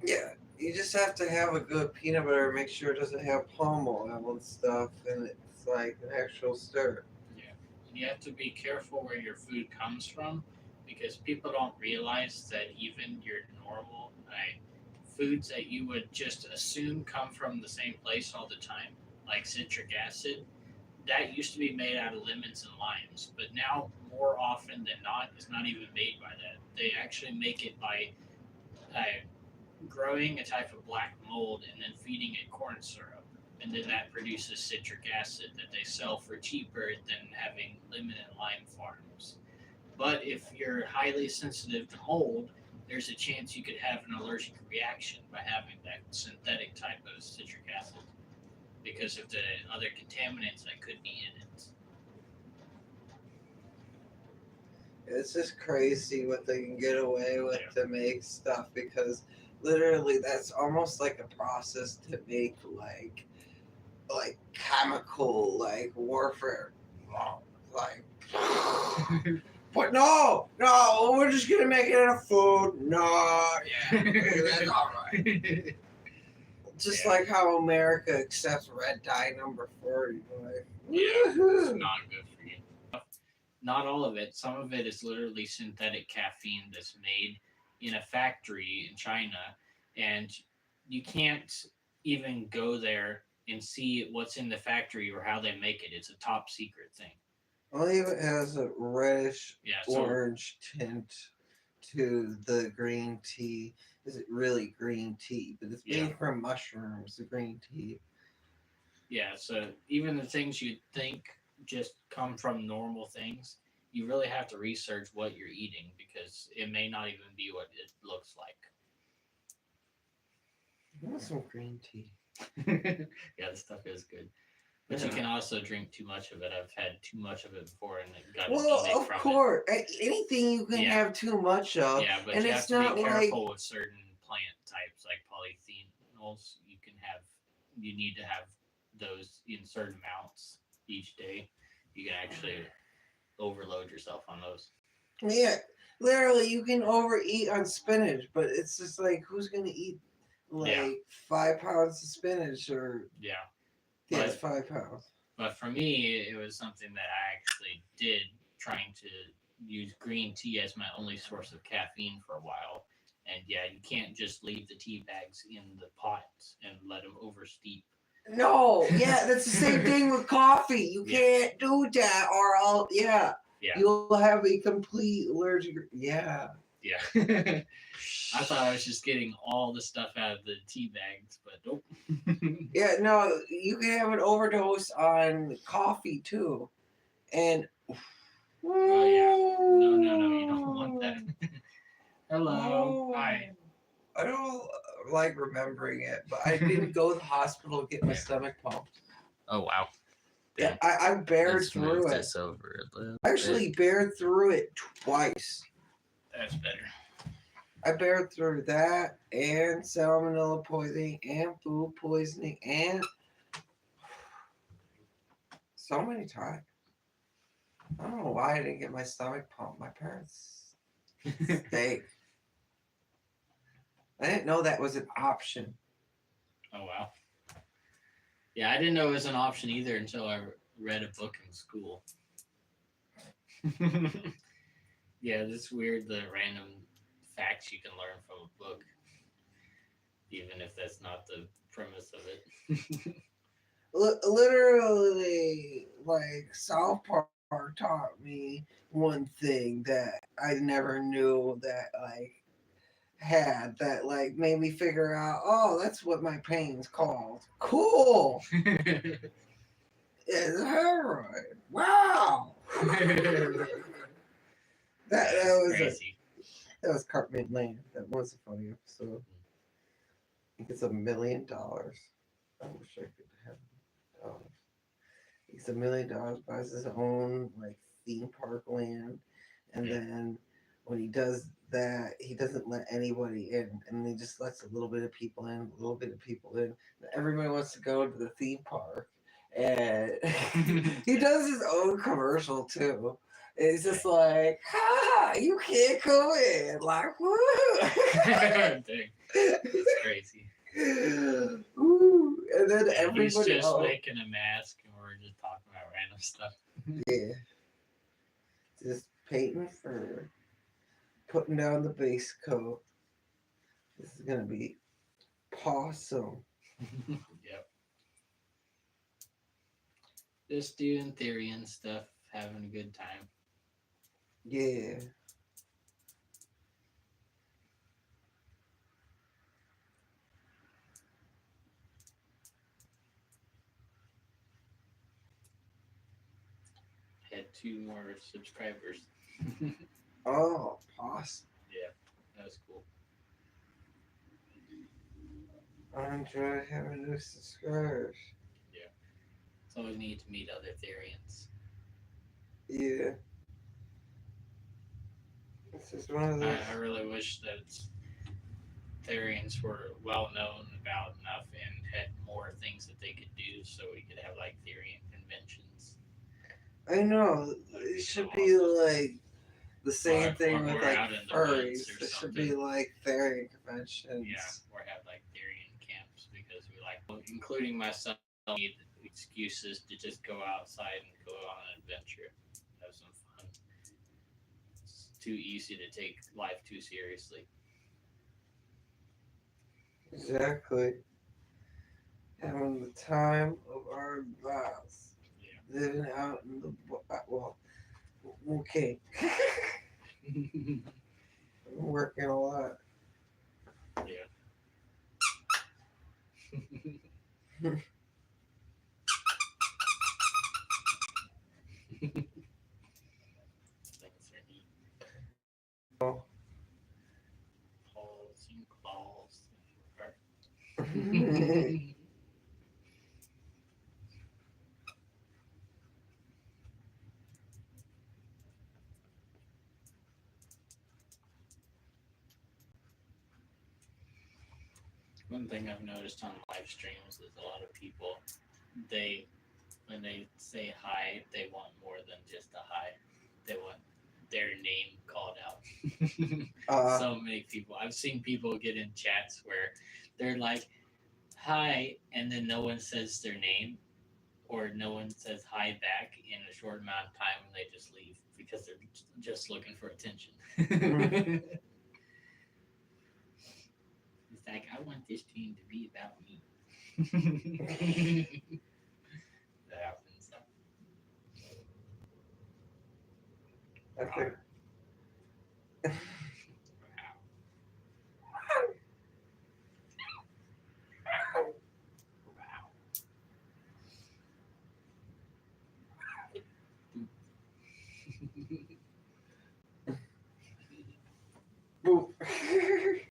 yeah, you just have to have a good peanut butter. Make sure it doesn't have palm oil and stuff in it. It's like an actual stir. Yeah. And you have to be careful where your food comes from because people don't realize that even your normal foods that you would just assume come from the same place all the time, like citric acid, that used to be made out of lemons and limes, but now more often than not, it's not even made by that. They actually make it by uh, growing a type of black mold and then feeding it corn syrup, and then that produces citric acid that they sell for cheaper than having lemon and lime farms. But if you're highly sensitive to mold, there's a chance you could have an allergic reaction by having that synthetic type of citric acid because of the other contaminants that could be in it. It's just crazy what they can get away with to make stuff because literally that's almost like a process to make like chemical like warfare. Like but no, we're just gonna make it out of food. No, yeah, that's all right. Just like how America accepts red dye number 40. Like, It's not good for you. Not all of it. Some of it is literally synthetic caffeine that's made in a factory in China, and you can't even go there and see what's in the factory or how they make it. It's a top secret thing. only if it has a reddish So orange tint to the green tea. Is it really green tea? But it's made from mushrooms, the green tea. yeah, so even the things you'd think just come from normal things, you really have to research what you're eating because it may not even be what it looks like. I want some green tea. Yeah, this stuff is good. But you can also drink too much of it. I've had too much of it before and it got Well, anemic of from course, anything you can Yeah. have too much of. it. Yeah, but and you it's have to not be like careful with certain plant types like polyphenols. You need to have those in certain amounts each day. You can actually overload yourself on those. yeah, literally you can overeat on spinach, but it's just like who's gonna eat like 5 pounds of spinach or Yeah. it's 5 pounds. But for me, it was something that I actually did, trying to use green tea as my only source of caffeine for a while. And yeah, you can't just leave the tea bags in the pot and let them oversteep. No, yeah, that's the same thing with coffee. You can't do that, or you'll have a complete allergic. Yeah. Yeah. I thought I was just getting all the stuff out of the tea bags, but nope. Yeah, no, you can have an overdose on coffee too, and Oh yeah. No, you don't want that. Hello. Hi. I don't like remembering it, but I didn't go to the hospital to get my stomach pumped. Oh wow. Yeah, I bared through it. This over a little I actually bared through it twice. That's better. I bared through that and salmonella poisoning and food poisoning and so many times. I don't know why I didn't get my stomach pumped. My parents steak. I didn't know that was an option. Oh wow. Yeah, I didn't know it was an option either until I read a book in school. Yeah, it's weird the random facts you can learn from a book, even if that's not the premise of it. Literally, like South Park taught me one thing that I never knew that had that made me figure out. Oh, that's what my pain's called. Cool. It's heroin. Wow. that was crazy. That was Cartman Land. That was a funny episode. I think it's $1 million. I wish I could have dollars. He's $1 million, buys his own theme park land, and then when he does that, he doesn't let anybody in, and he just lets a little bit of people in, a little bit of people in. Everybody wants to go to the theme park, and he does his own commercial too. It's just like, ha, you can't go in. Like, woo. Dang. That's crazy. Ooh. And then He's everybody just else. making a mask or just talking about random stuff. Yeah. Just painting fur. Putting down the base coat. This is gonna be awesome. Yep. Just doing therian stuff, having a good time. Yeah. Had 2 more subscribers. Oh, awesome. Yeah, that was cool. I enjoy having new subscribers. Yeah. It's always neat to meet other therians. Yeah. This is one of those. I really wish that therians were well known about enough and had more things that they could do so we could have like therian conventions. I know. That'd It be should so be awesome. like the same thing or with like out in the furries. woods or There should be something. like therian conventions. Yeah, or have like therian camps because we like, including myself, need excuses to just go outside and go on an adventure, have some fun. It's too easy to take life too seriously. Exactly. Having the time of our lives. Yeah. Living out in the well, okay. I'm working a lot. Yeah. Things are neat. Oh. Paws and claws. One thing I've noticed on live streams is a lot of people, they when they say hi, they want more than just a hi. They want their name called out. So many people. I've seen people get in chats where they're like, hi, and then no one says their name or no one says hi back in a short amount of time and they just leave because they're just looking for attention. It's like, I want this team to be about me. That happens. I think